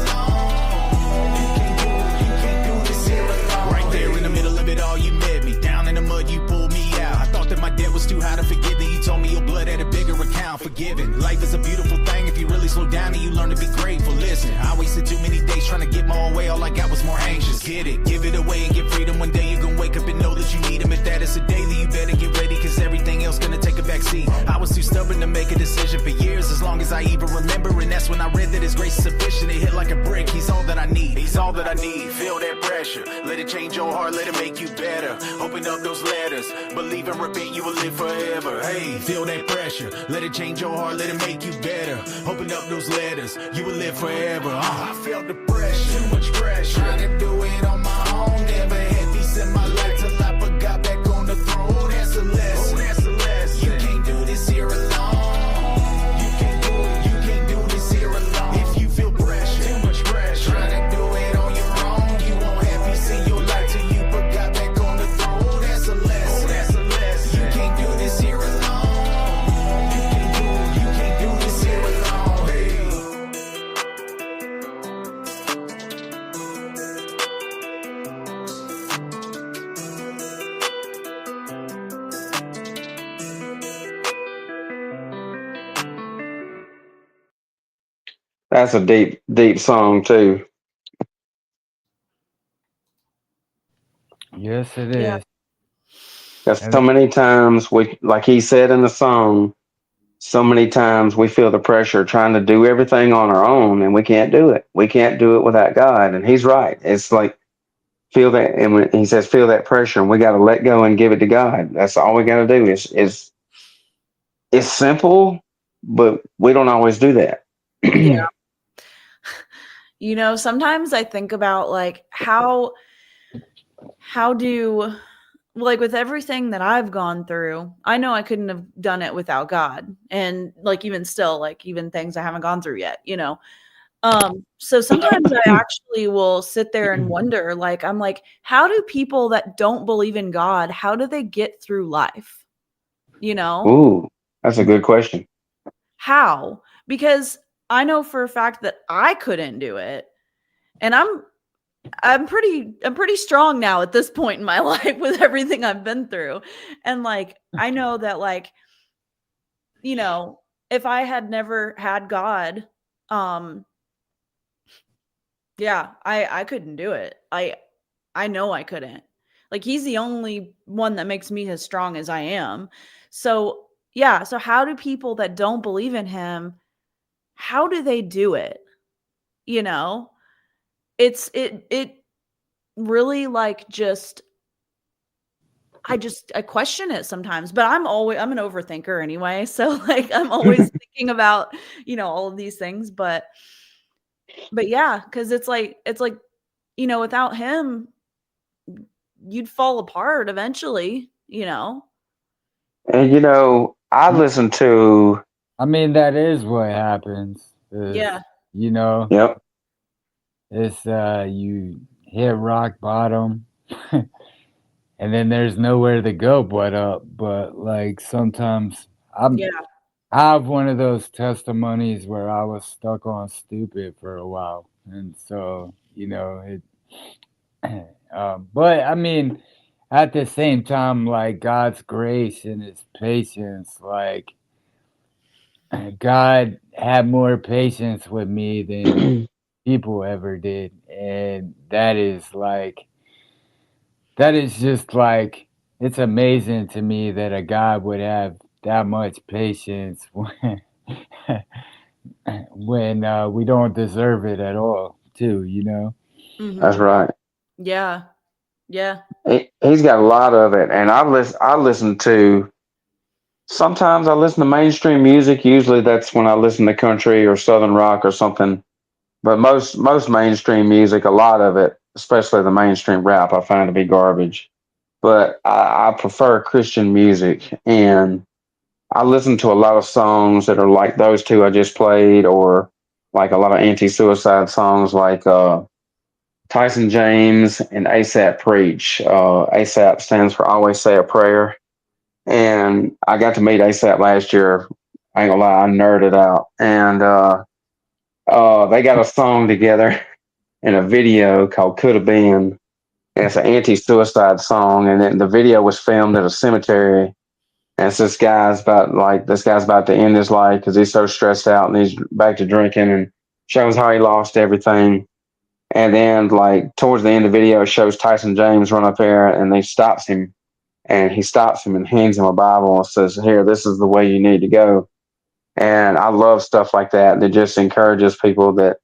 You can't do this here alone. Right there in the middle of it all, you met me. Down in the mud, you pulled me out. I thought that my debt was too high to forgive me. You told me your blood had a bigger account. Forgiven. Life is a beautiful thing if you really slow down and you learn to be grateful. Listen, I wasted too many days trying to get my own way. All I got was more anxious. Get it, give it away and get freedom. One day you gon' wake up and know that you need him. If that is a daily, you better get ready cause everything else gonna take a back seat. I was too stubborn to make a decision for years, as long as I even remember. And that's when I read that his grace is sufficient. It hit like a brick. He's all that I need. He's all that I need. Feel that pressure. Let it change your heart. Let it make you better. Open up those letters. Believe and repent. You will live forever. Hey, feel that pressure. Let it change your heart. Let it make you better. Open up those letters. You will live forever. I felt the pressure. Too much pressure. Trying to do it on my own. Never had peace in my life till I got back on the throne. Oh, that's a lesson. Oh, that's a lesson. You can't do this here alone. You can't do it. You can't do this here alone. If you feel pressure, too much pressure. Trying to do it on your own. You won't have peace in your life till you got back on the throne. Oh, that's a lesson. Oh, that's a lesson. You can't do this here alone. You can't do this here alone. Hey. That's a deep, deep song too. Yes, it is. Yeah. Because And so many times we, like he said in the song, so many times we feel the pressure trying to do everything on our own, and we can't do it. We can't do it without God, and He's right. It's like feel that, and when He says feel that pressure, and we got to let go and give it to God. That's all we got to do. Is it's simple, but we don't always do that. Yeah. You know, sometimes I think about like how do, like with everything that I've gone through, I know I couldn't have done it without God. And like even still, like even things I haven't gone through yet, you know. So sometimes I actually will sit there and wonder, like, I'm like, how do people that don't believe in God, how do they get through life? You know? Ooh, that's a good question. How? Because I know for a fact that I couldn't do it. And I'm pretty strong now at this point in my life with everything I've been through. And like I know that, like, you know, if I had never had God, yeah, I couldn't do it. I know I couldn't. Like He's the only one that makes me as strong as I am. So yeah, so how do people that don't believe in Him, how do they do it? You know, it really like I question it sometimes, but I'm an overthinker anyway. So like I'm always thinking about, you know, all of these things, but yeah, cause it's like, you know, without Him, you'd fall apart eventually, you know? And you know, I listen to. I mean, that is what happens. Yeah. You know, Yep. it's you hit rock bottom and then there's nowhere to go but up. But like sometimes I have one of those testimonies where I was stuck on stupid for a while. And so, you know, it but I mean, at the same time, like God's grace and His patience, like God had more patience with me than people ever did. And that is just like, it's amazing to me that a God would have that much patience when we don't deserve it at all, too, you know? That's Mm-hmm. right. Yeah. Yeah. He's got a lot of it, and I listen to. Sometimes I listen to mainstream music. Usually that's when I listen to country or southern rock or something. But most mainstream music, a lot of it, especially the mainstream rap, I find to be garbage. But I prefer Christian music, and I listen to a lot of songs that are like those two I just played, or like a lot of anti-suicide songs, like Tyson James and ASAP Preach. ASAP stands for Always Say a Prayer, and I got to meet ASAP last year. I ain't gonna lie, I nerded out, and they got a song together in a video called "Could Have Been." And it's an anti-suicide song, and then the video was filmed at a cemetery. And it's this guy's about to end his life because he's so stressed out and he's back to drinking, and shows how he lost everything. And then like towards the end of the video, it shows Tyson James run up there and he stops him and hands him a Bible and says, "Here, this is the way you need to go." And I love stuff like that that just encourages people that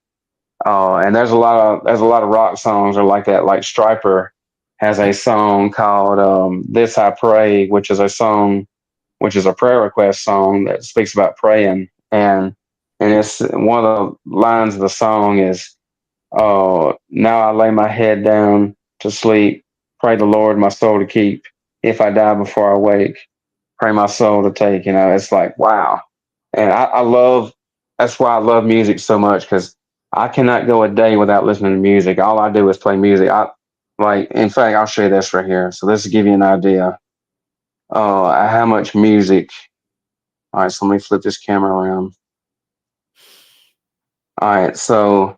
and there's a lot of rock songs are like that. Like Striper has a song called "This I Pray," which is a prayer request song that speaks about praying. And it's one of the lines of the song is, "Now I lay my head down to sleep, pray the Lord my soul to keep. If I die before I wake, pray my soul to take." You know, it's like wow. And I love that's why I love music so much, because I cannot go a day without listening to music. All I do is play music. In fact, I'll show you this right here. So this will give you an idea how much music. All right, so let me flip this camera around. All right, so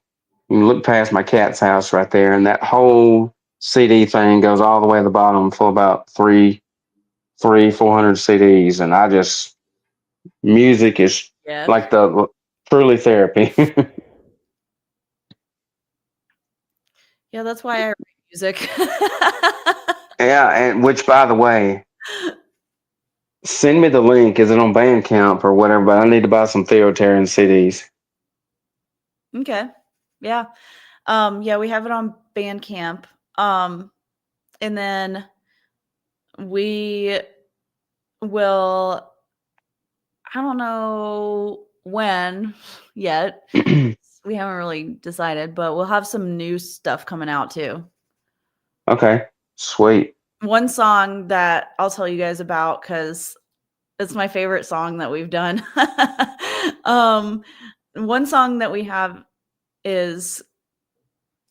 you look past my cat's house right there, and that whole CD thing goes all the way to the bottom, full about 400 CDs, and music is Yeah. like the truly therapy. Yeah, that's why I write music. Yeah, and which, by the way, send me the link. Is it on Bandcamp or whatever? But I need to buy some Theoterran CDs. Okay. Yeah. Yeah, we have it on Bandcamp. And then we will, I don't know when yet. We haven't really decided, but we'll have some new stuff coming out too. Okay, sweet. One song that I'll tell you guys about, because it's my favorite song that we've done. One song that we have is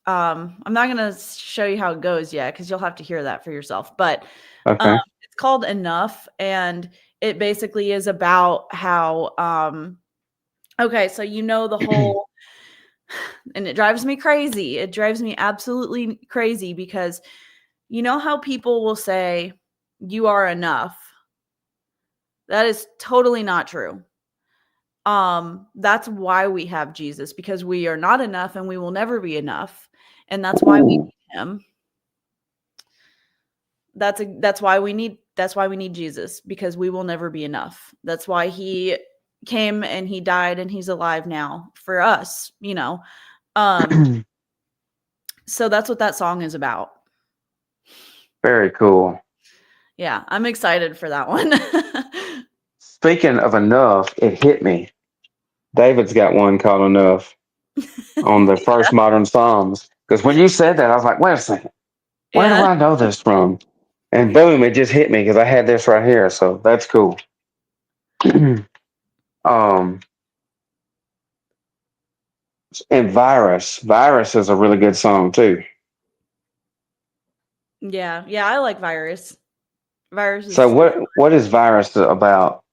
I'm not going to show you how it goes yet, because you'll have to hear that for yourself. But Okay. it's called Enough, and it basically is about how okay, so you know the whole and it drives me crazy. It drives me absolutely crazy, because you know how people will say you are enough. That is totally not true. That's why we have Jesus, because we are not enough and we will never be enough. And that's why we need him. That's why we need Jesus, because we will never be enough. That's why he came and he died and he's alive now for us, you know. So that's what that song is about. Very cool. Yeah, I'm excited for that one. Speaking of Enough, it hit me. David's got one called Enough on the first modern Psalms. Because when you said that, I was like, wait a second. Where do Yeah. I know this from? And boom, it just hit me because I had this right here. So that's cool. um, and Virus is a really good song too. Yeah, I like Virus. Virus So is what is Virus about?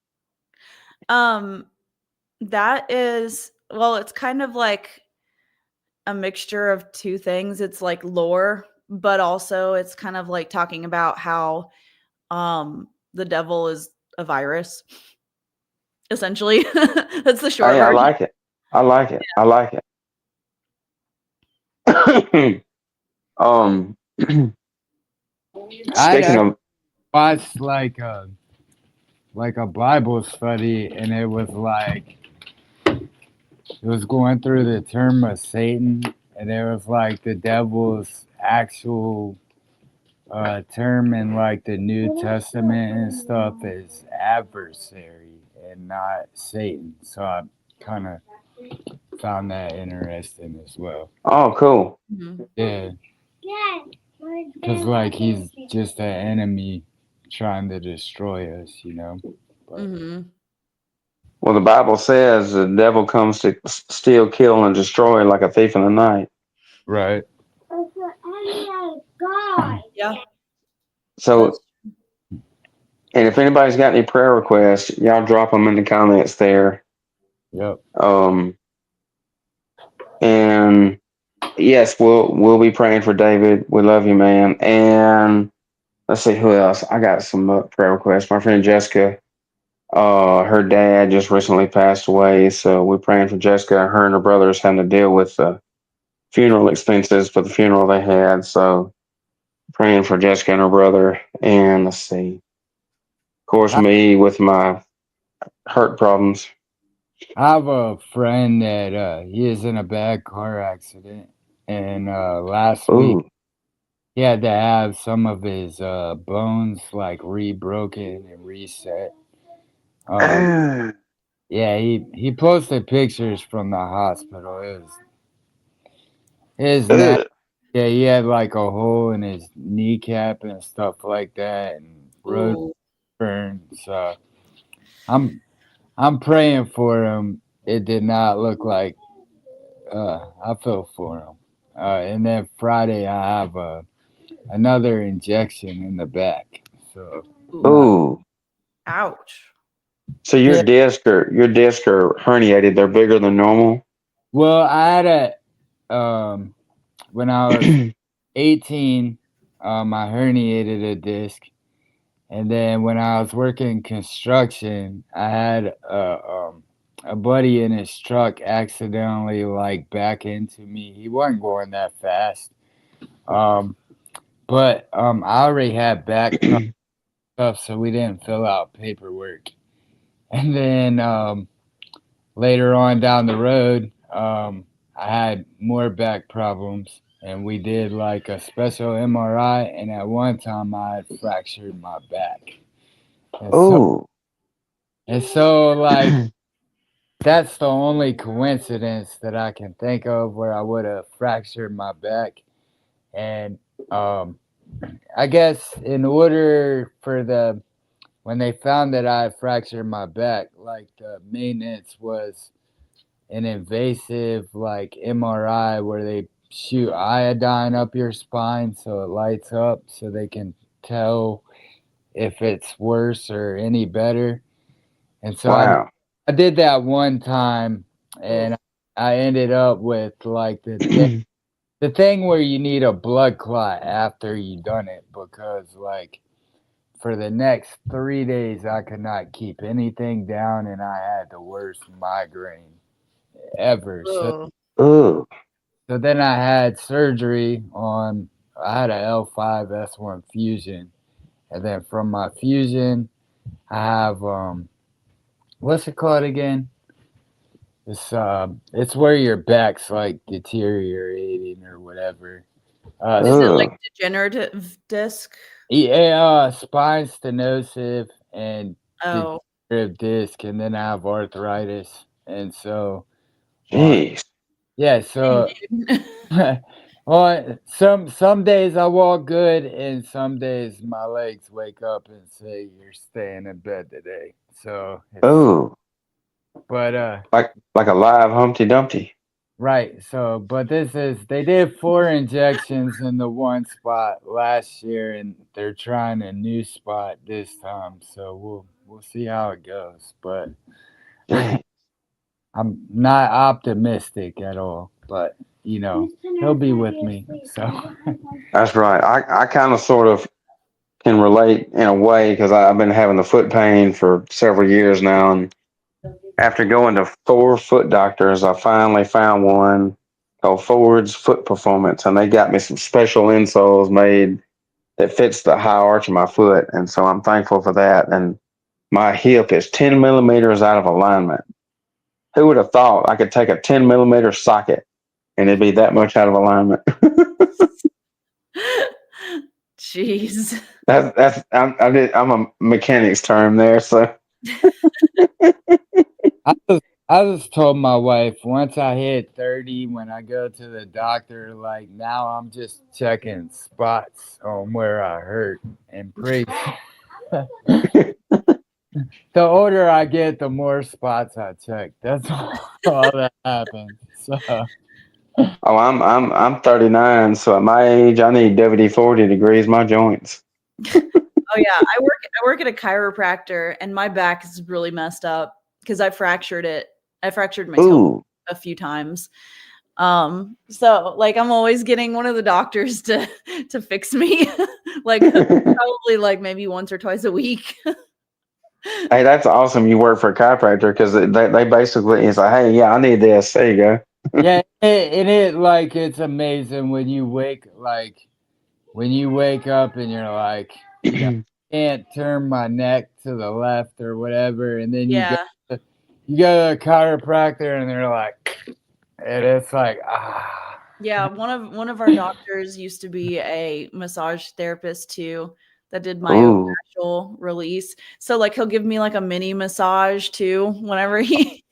that is, well, it's kind of like a mixture of two things. It's like lore, but also it's kind of like talking about how the devil is a virus. essentially. That's the short Hey, I version. like it. I like it. I like it. Speaking I of, watched like a Bible study, and it was going through the term of Satan, and it was like the devil's actual term in like the New Testament and stuff is adversary and not Satan. So I kind of found that interesting as well. oh, cool. Mhm. Yeah, because like he's just an enemy trying to destroy us, you know. But Mhm. Well, the Bible says the devil comes to steal, kill, and destroy like a thief in the night. right. Yeah. So, and if anybody's got any prayer requests, y'all drop them in the comments there. Yep. And yes, we'll be praying for David. We love you, man. And let's see who else. I got some prayer requests. My friend Jessica, her dad just recently passed away, so we're praying for Jessica. Her and her brothers having to deal with funeral expenses for the funeral they had. So praying for Jessica and her brother. And let's see, of course, I, me with my heart problems. I have a friend that he is in a bad car accident, and last week Ooh. he had to have some of his bones like re-broken and reset. Um, Ah. yeah, he posted pictures from the hospital. His neck. Ugh. Yeah, he had like a hole in his kneecap and stuff like that, and road Ooh. burns. I'm I'm praying for him. It did not look like. I feel for him. And then Friday I have another injection in the back. So not. Ooh. Ouch. So Yeah. your discs are herniated. They're bigger than normal. Well, I had when I was 18, I herniated a disc. And then when I was working construction, I had a buddy in his truck accidentally like back into me. He wasn't going that fast. Um, but I already had back stuff, so we didn't fill out paperwork. And then later on down the road, I had more back problems, and we did like a special MRI. And at one time, I had fractured my back. And so, Ooh. like, that's the only coincidence that I can think of where I would have fractured my back. And I guess in order for when they found that I fractured my back, like the maintenance was an invasive like MRI where they shoot iodine up your spine so it lights up so they can tell if it's worse or any better. And so Wow. I did that one time, and I ended up with like the thing where you need a blood clot after you done it because like for the next 3 days I could not keep anything down and I had the worst migraine ever. Ugh. Ooh. So then I had surgery on. I had a L5S1 fusion, and then from my fusion, I have what's it called again? It's where your back's like deteriorating or whatever. Is it Ugh. like degenerative disc? Yeah, spine stenosis and Oh. degenerative disc, and then I have arthritis, and so, Jeez. yeah, so. Dude. Well, some days I walk good, and some days my legs wake up and say you're staying in bed today. So, Ooh. but Like a live Humpty Dumpty. right. So, but they did 4 injections in the one spot last year, and they're trying a new spot this time. So we'll see how it goes. But Dang. I'm not optimistic at all. But he'll be with me. So. That's right. I kind of sort of can relate in a way because I've been having the foot pain for several years now, and After going to 4 foot doctors, I finally found one called Ford's Foot Performance, and they got me some special insoles made that fits the high arch of my foot, and so I'm thankful for that. And my hip is 10 millimeters out of alignment. Who would have thought I could take a 10 millimeter socket and it'd be that much out of alignment? Jeez. I'm a mechanics term there, so. I just told my wife once I hit 30, when I go to the doctor, like now I'm just checking spots on where I hurt and pretty. The older I get, the more spots I check. That's all that happens. So. Oh, I'm 39, so at my age, I need WD-40 to grease my joints. Oh yeah, I work at a chiropractor, and my back is really messed up because I fractured it. I fractured my toe a few times. So like I'm always getting one of the doctors to fix me, like probably like maybe once or twice a week. Hey, that's awesome. You work for a chiropractor because they basically it's like, hey, yeah, I need this. There you go. Yeah, it like it's amazing when you wake up and you're like, can't turn my neck to the left or whatever, and then you go to the chiropractor and they're like, and it's like Yeah, one of our doctors used to be a massage therapist too that did myofascial release. So like he'll give me like a mini massage too whenever he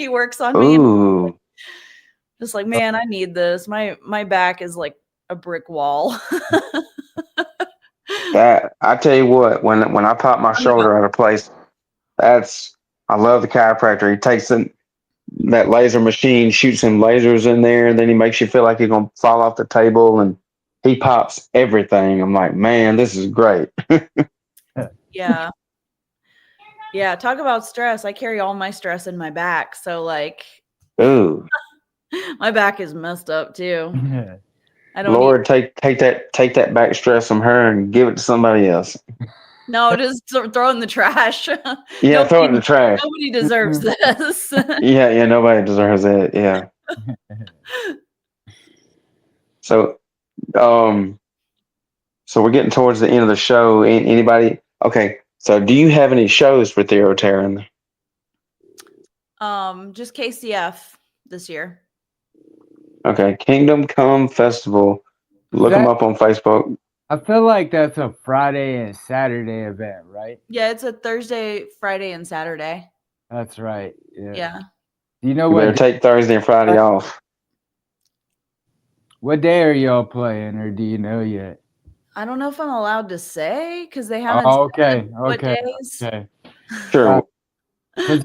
works on me. Ooh. Just like, man, I need this. My back is like a brick wall. That I tell you what, when I pop my shoulder out of place, I love the chiropractor. He takes that laser machine, shoots some lasers in there, and then he makes you feel like you're gonna fall off the table, and he pops everything. I'm like, man, this is great. Yeah. Yeah, talk about stress. I carry all my stress in my back. So like Ooh. my back is messed up too. I don't Lord, take that back stress from her and give it to somebody else. No, just throw it in the trash. Yeah, throw it in the trash. Nobody deserves this. Yeah, nobody deserves it. Yeah. So, so we're getting towards the end of the show. Anybody? Okay. So, do you have any shows for Theoterran? Just KCF this year. Okay, Kingdom Come Festival. Look them up on Facebook. I feel like that's a Friday and Saturday event, right? Yeah, it's a Thursday, Friday, and Saturday. That's right. Yeah. Do you know You what? better take Thursday and Friday off. What day are y'all playing, or do you know yet? I don't know if I'm allowed to say because they haven't. Okay. What days? Okay. Sure. So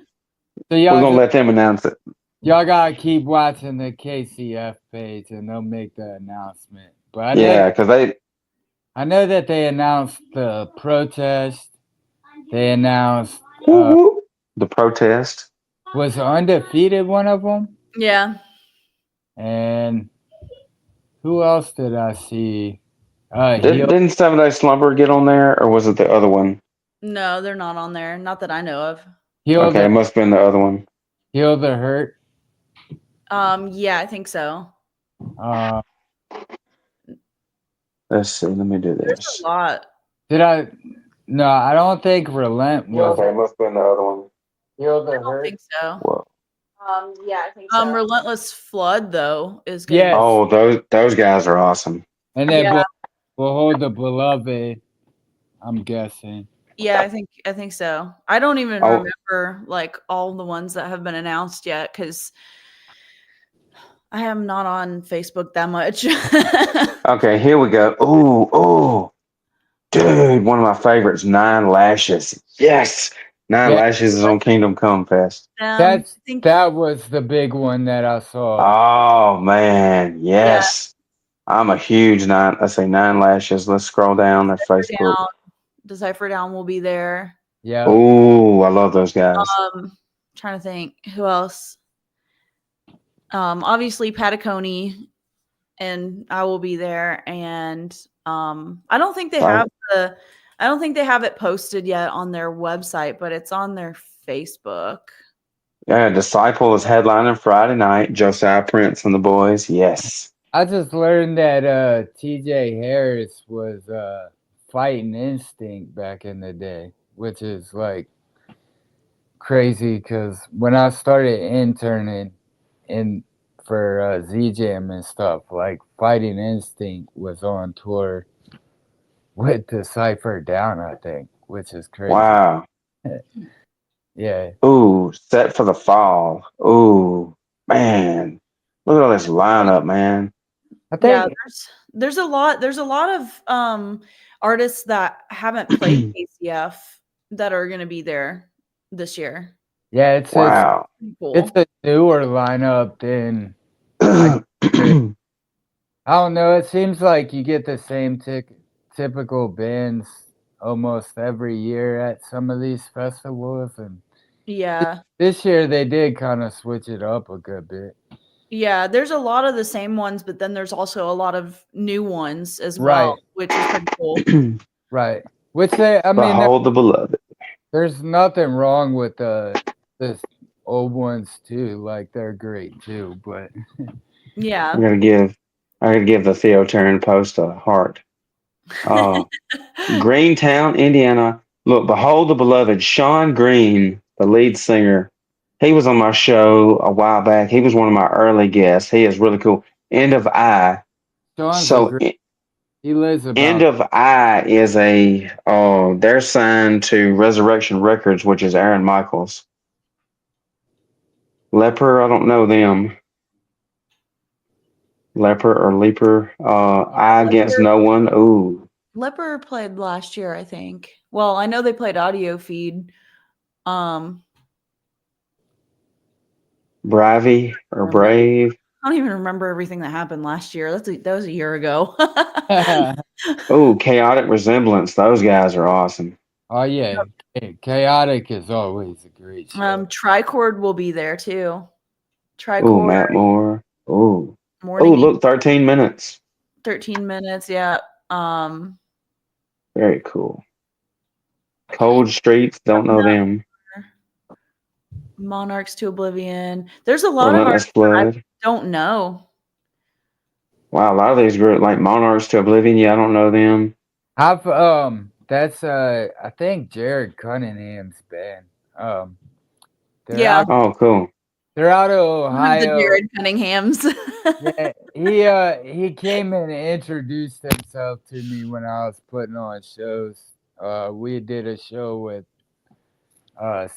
We're gonna let them announce it. Y'all gotta keep watching the KCF page, and they'll make the announcement. But because I know that they announced the protest. They announced the protest. Was Undefeated one of them? Yeah. And who else did I see? Didn't 7 Day Slumber get on there, or was it the other one? No, they're not on there. Not that I know of. Okay, it must have been the other one. Heal the Hurt. Yeah, I think so. Let's see. Let me do this. There's a lot. No, I don't think Relent was. Okay, it must have been the other one. Heal the I don't Hurt. think so. Whoa. Yeah, I think so. Relentless Flood though is good. Yes. Oh, those guys are awesome. And then Behold the Beloved, I'm guessing. Yeah, I think so. I don't even remember like all the ones that have been announced yet because I am not on Facebook that much. Okay, here we go. Oh, dude, one of my favorites, 9 Lashes. Yes, 9 Lashes is on Kingdom Come Fest. That was the big one that I saw. Oh man, yes. Yeah. I'm a huge 9 Lashes. Let's scroll down their Facebook. Decipher Down will be there. Yeah. Oh, I love those guys. Trying to think who else. Obviously Pataconi and I will be there, and I don't think they have it posted yet on their website, but it's on their Facebook. Yeah, Disciple is headlining Friday night. Josiah Prince and the boys. Yes. I just learned that TJ Harris was Fighting Instinct back in the day, which is like crazy because when I started interning in for Z-Jam and stuff, like Fighting Instinct was on tour with Decipher Down, I think, which is crazy. Wow. Yeah. Ooh, set for the fall. Ooh, man. Look at all this lineup, man. I think Yeah, there's a lot of artists that haven't played KCF that are gonna be there this year. yeah, it's Wow. Cool. it's a newer lineup than I don't know. It seems like you get the same typical bands almost every year at some of these festivals, and Yeah. this year they did kind of switch it up a good bit. Yeah, there's a lot of the same ones, but then there's also a lot of new ones as Right. well, which is pretty cool. Right. Which I mean, Behold the beloved. there's nothing wrong with the old ones too. Like they're great too, but Yeah. I gotta give the Theoterran Post a heart. Greentown, Indiana. Look, behold the beloved Sean Green, the lead singer. He was on my show a while back. He was one of my early guests. He is really cool. End of I. Sean's So he lives about. End of I is they're signed to Resurrection Records, which is Aaron Michaels. Leper, I don't know them. Leper or Leaper. I Against No One. Ooh. Leper played last year, I think. Well, I know they played Audio Feed. Bravey or Brave. I don't even remember everything that happened last year. That was a year ago. Oh, Chaotic Resemblance. Those guys are awesome. Oh yeah, Chaotic is always a great show. Tricord will be there too. Tricord. Ooh, Matt Moore. Ooh. Morning. Oh, look, 13 minutes. 13 minutes, yeah. Very cool. Cold Streets, don't know them. Monarchs to Oblivion. There's a lot of artists I don't know. Wow, a lot of these groups like Monarchs to Oblivion. Yeah, I don't know them. I've that's I think Jared Cunningham's band. Yeah. Oh, cool. They're out of Ohio. The Jared Cunninghams. Yeah, he came and introduced himself to me when I was putting on shows. We did a show with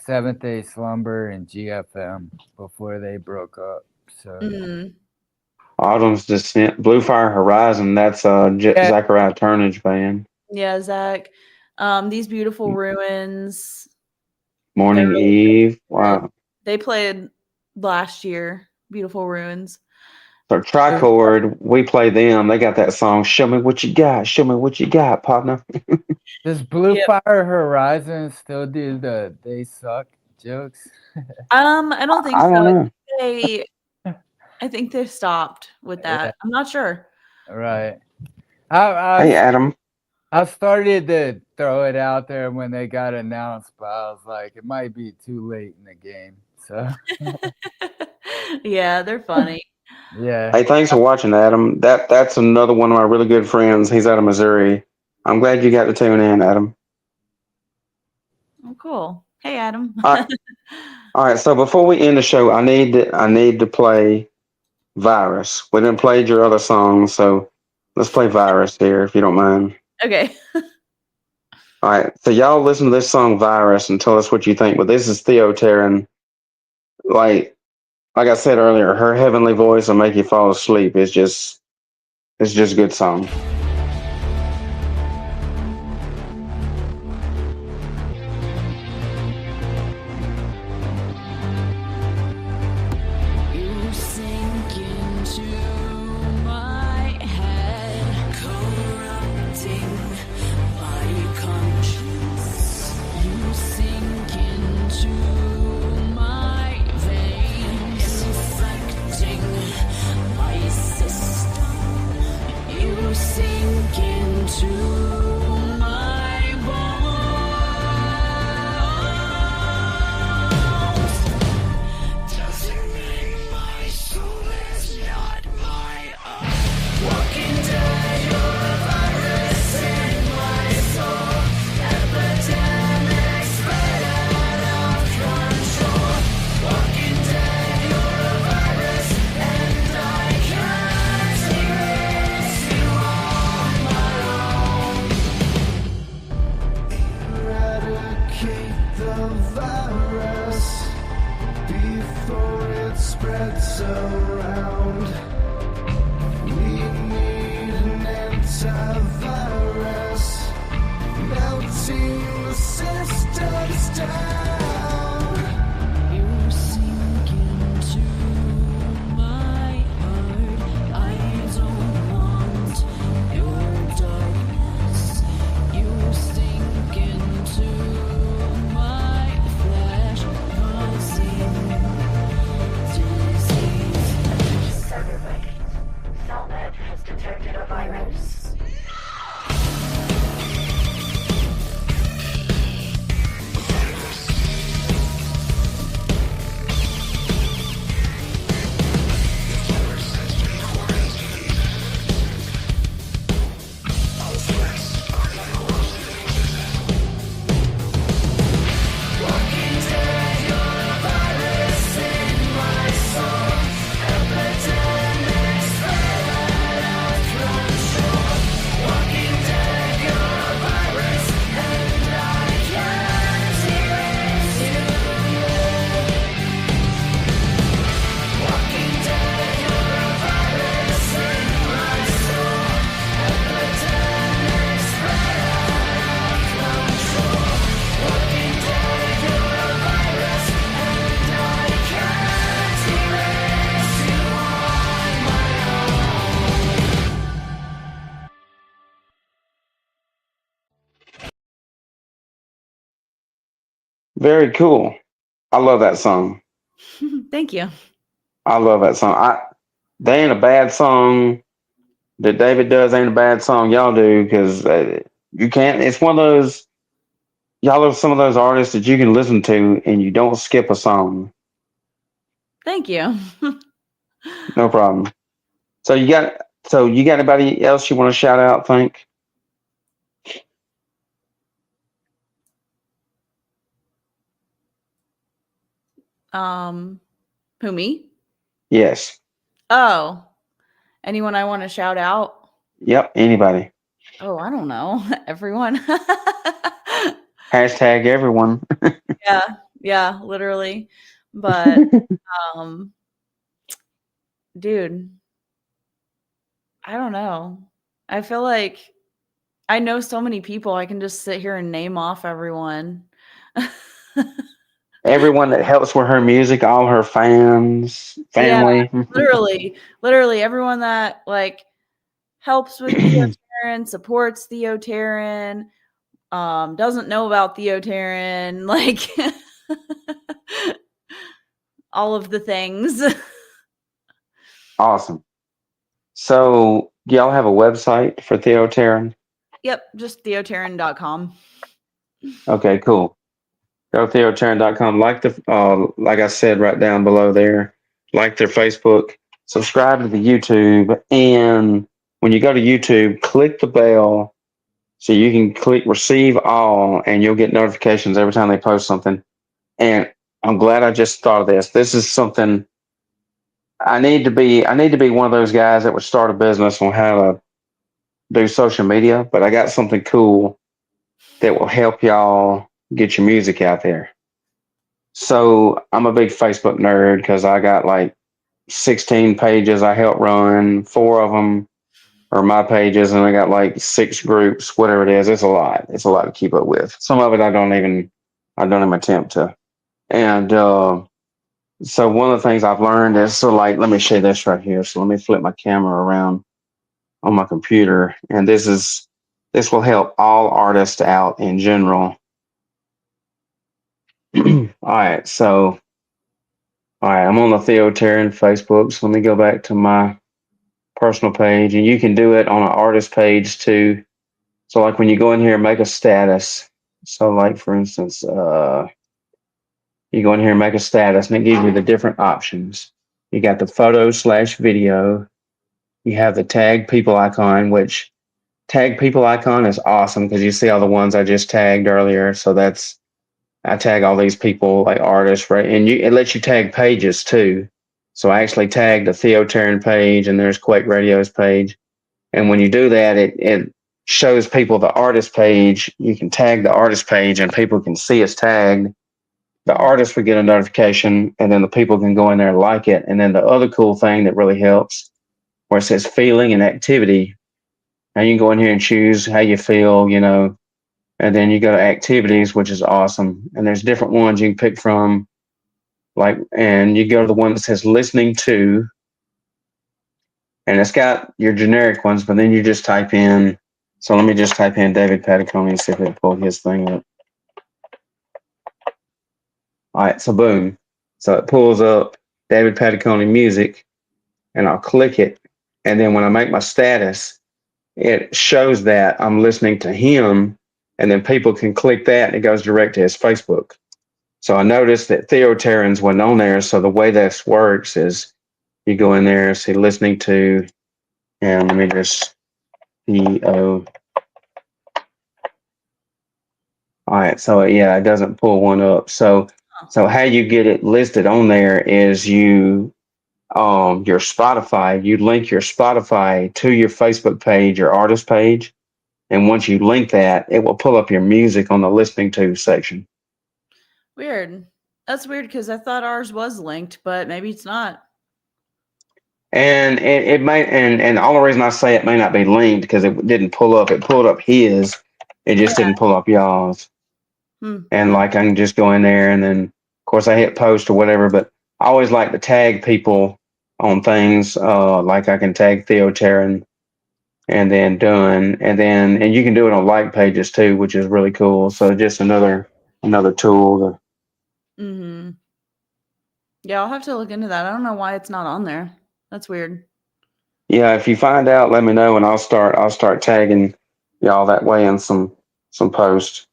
Seventh Day Slumber and GFM before they broke up. So Autumn's Descent, Blue Fire Horizon. That's Zachariah Turnage band. Yeah, Zach. These Beautiful Ruins. Morning Eve. Wow. They played last year. Beautiful Ruins. So Tricord, we play them. They got that song, Show Me What You Got. Show Me What You Got, partner. Does Blue Fire Horizon still do the They Suck jokes? I don't think I so. don't know. I think they stopped with that. Yeah. I'm not sure. Right. Hey, Adam. I started to throw it out there when they got announced, but I was like, it might be too late in the game. So yeah, they're funny. Yeah. Hey, thanks for watching, Adam. That's another one of my really good friends. He's out of Missouri. I'm glad you got to tune in, Adam. Oh, cool. Hey, Adam. All right. So before we end the show, I need to play Virus. We didn't play your other songs, so let's play Virus here, if you don't mind. Okay. All right. So y'all listen to this song, Virus, and tell us what you think. But this is Theoterran. Like I said earlier, her heavenly voice will make you fall asleep. It's just a good song. See around. We need an antivirus, melting the systems down. You sink into my heart. I don't want your darkness. You sink into my flesh, causing disease. Survey. Cellnet has detected a virus. Very cool. I love that song. Thank you. I love that song. They ain't a bad song. That David does ain't a bad song. Y'all do, because you can't. It's one of those. Y'all are some of those artists that you can listen to and you don't skip a song. Thank you. No problem. So you got anybody else you want to shout out? Think. Who, me? Yes. Oh, anyone I want to shout out? Yep. Anybody. Oh, I don't know. Everyone. Hashtag everyone. Yeah, literally. But dude, I don't know. I feel like I know so many people. I can just sit here and name off everyone. Everyone that helps with her music, all her fans, family. Yeah, literally everyone that like helps with Theoterran, supports Theoterran, doesn't know about Theoterran, like all of the things. Awesome. So, do y'all have a website for Theoterran? Yep, just theoterran.com. Okay, cool. Go to theoterran.com. Like I said right down below there, like their Facebook, subscribe to the YouTube, and when you go to YouTube, click the bell so you can click receive all, and you'll get notifications every time they post something. And I'm glad I just thought of this. This is something I need to be one of those guys that would start a business on how to do social media, but I got something cool that will help y'all get your music out there. So I'm a big Facebook nerd because I got like 16 pages I help run. 4 of them are my pages, and I got like 6 groups, whatever it is. It's a lot. It's a lot to keep up with. Some of it I don't even attempt to. And so one of the things I've learned is, so like, let me show you this right here. So let me flip my camera around on my computer, and this will help all artists out in general. All right, I'm on the Theoterran Facebook, so let me go back to my personal page, and you can do it on an artist page too. So like when you go in here and make a status, so like for instance, you go in here and make a status, and it gives you the different options. You got the photo/video. You have the tag people icon, which tag people icon is awesome because you see all the ones I just tagged earlier. So I tag all these people like artists, right? And it lets you tag pages too. So I actually tagged the Theoterran page, and there's Quake Radio's page. And when you do that, it shows people the artist page. You can tag the artist page, and people can see it's tagged. the artist would get a notification, and then the people can go in there and like it. And then the other cool thing that really helps, where it says feeling and activity, and you can go in here and choose how you feel, and then you go to activities, which is awesome. And there's different ones you can pick from, and you go to the one that says listening to, and it's got your generic ones, but then you just type in. So let me just type in David Patacone and see if it pulled his thing up. All right, so boom. So it pulls up David Patacone music, and I'll click it. And then when I make my status, it shows that I'm listening to him, and then people can click that, and it goes direct to his Facebook. So I noticed that Theoterran's wasn't on there. So the way this works is you go in there, see listening to, and let me just Theo. All right, so yeah, it doesn't pull one up. So how you get it listed on there is your Spotify. You link your Spotify to your Facebook page, your artist page, and once you link that, it will pull up your music on the listening to section. Weird. That's weird because I thought ours was linked, but maybe it's not. And it may, and all the reason I say it may not be linked because it didn't pull up. It pulled up his. It just didn't pull up y'all's. And like I can just go in there, and then of course I hit post or whatever. But I always like to tag people on things. Like I can tag Theoterran, and then done, and you can do it on like pages too, which is really cool. So just another tool. Mm-hmm. Yeah, I'll have to look into that. I don't know why it's not on there. That's weird. Yeah, if you find out, let me know, and I'll start tagging y'all that way in some posts.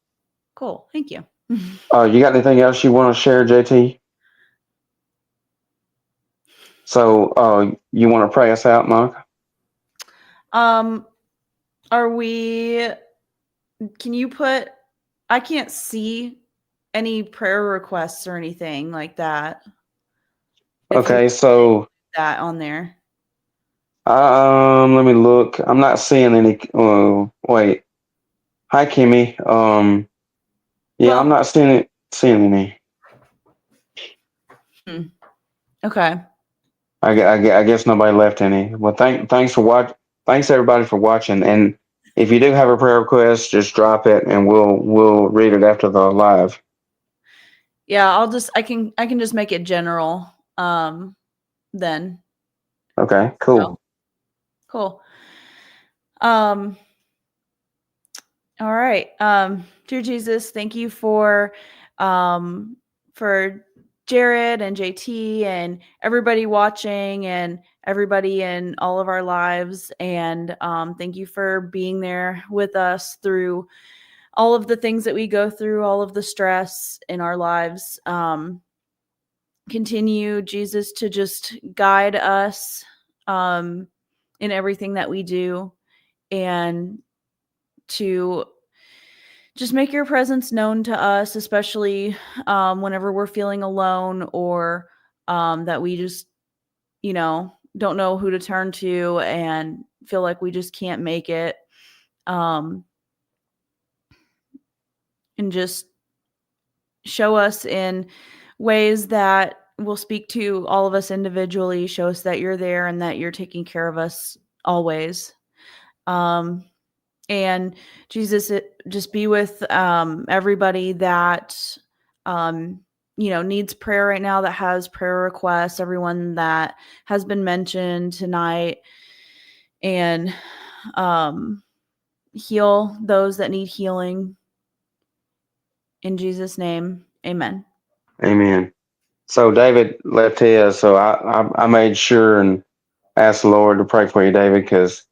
Cool. Thank you. You got anything else you want to share, JT? So, you want to pray us out, Monca? Are we? Can you put? I can't see any prayer requests or anything like that. Okay, so that on there. let me look. I'm not seeing any. Wait. Hi, Kimmy. Yeah, I'm not seeing any. Okay. I guess nobody left any. Well, thanks for watching. Thanks everybody for watching. And if you do have a prayer request, just drop it, and we'll read it after the live. Yeah, I can just make it general. Then. Okay. Cool. So, cool. All right. Dear Jesus, thank you for Jared and JT and everybody watching and everybody in all of our lives. And thank you for being there with us through all of the things that we go through, all of the stress in our lives. Continue, Jesus, to just guide us in everything that we do, and to just make your presence known to us, especially whenever we're feeling alone, or that we just, don't know who to turn to and feel like we just can't make it. And just show us in ways that will speak to all of us individually. Show us that you're there and that you're taking care of us always. And Jesus, just be with everybody that, needs prayer right now, that has prayer requests, everyone that has been mentioned tonight, and heal those that need healing. In Jesus' name, amen. Amen. So David left his, so I made sure and asked the Lord to pray for you, David, because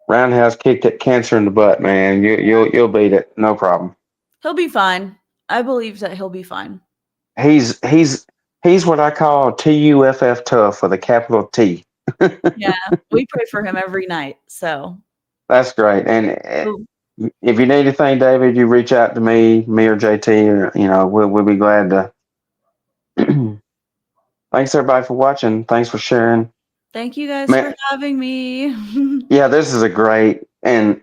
Roundhouse kicked that cancer in the butt, man. You'll beat it, no problem. He'll be fine. I believe that he'll be fine. He's what I call TUFF tough with a capital T. Yeah, we pray for him every night. So that's great. And if you need anything, David, you reach out to me or JT, or we'll be glad to. Thanks everybody for watching. Thanks for sharing. Thank you guys for having me. Yeah, this is a great and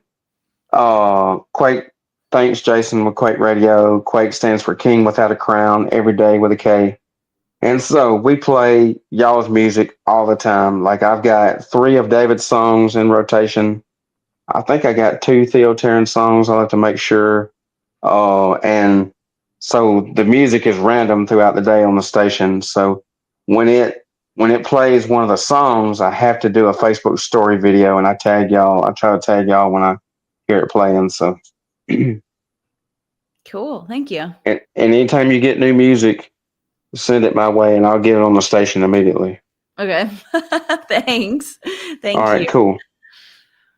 quite Thanks, Jason, with Quake Radio. Quake stands for King Without a Crown, every day with a K. And so we play y'all's music all the time. Like I've got 3 of David's songs in rotation. I think I got 2 Theoterran songs. I'll have to make sure. And so the music is random throughout the day on the station. So when it plays one of the songs, I have to do a Facebook story video, and I tag y'all. I try to tag y'all when I hear it playing. So, and Cool. Thank you. anytime you get new music, send it my way, and I'll get it on the station immediately. Okay. Thanks. Thank All right, you. cool.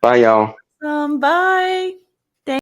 Bye, y'all. Bye.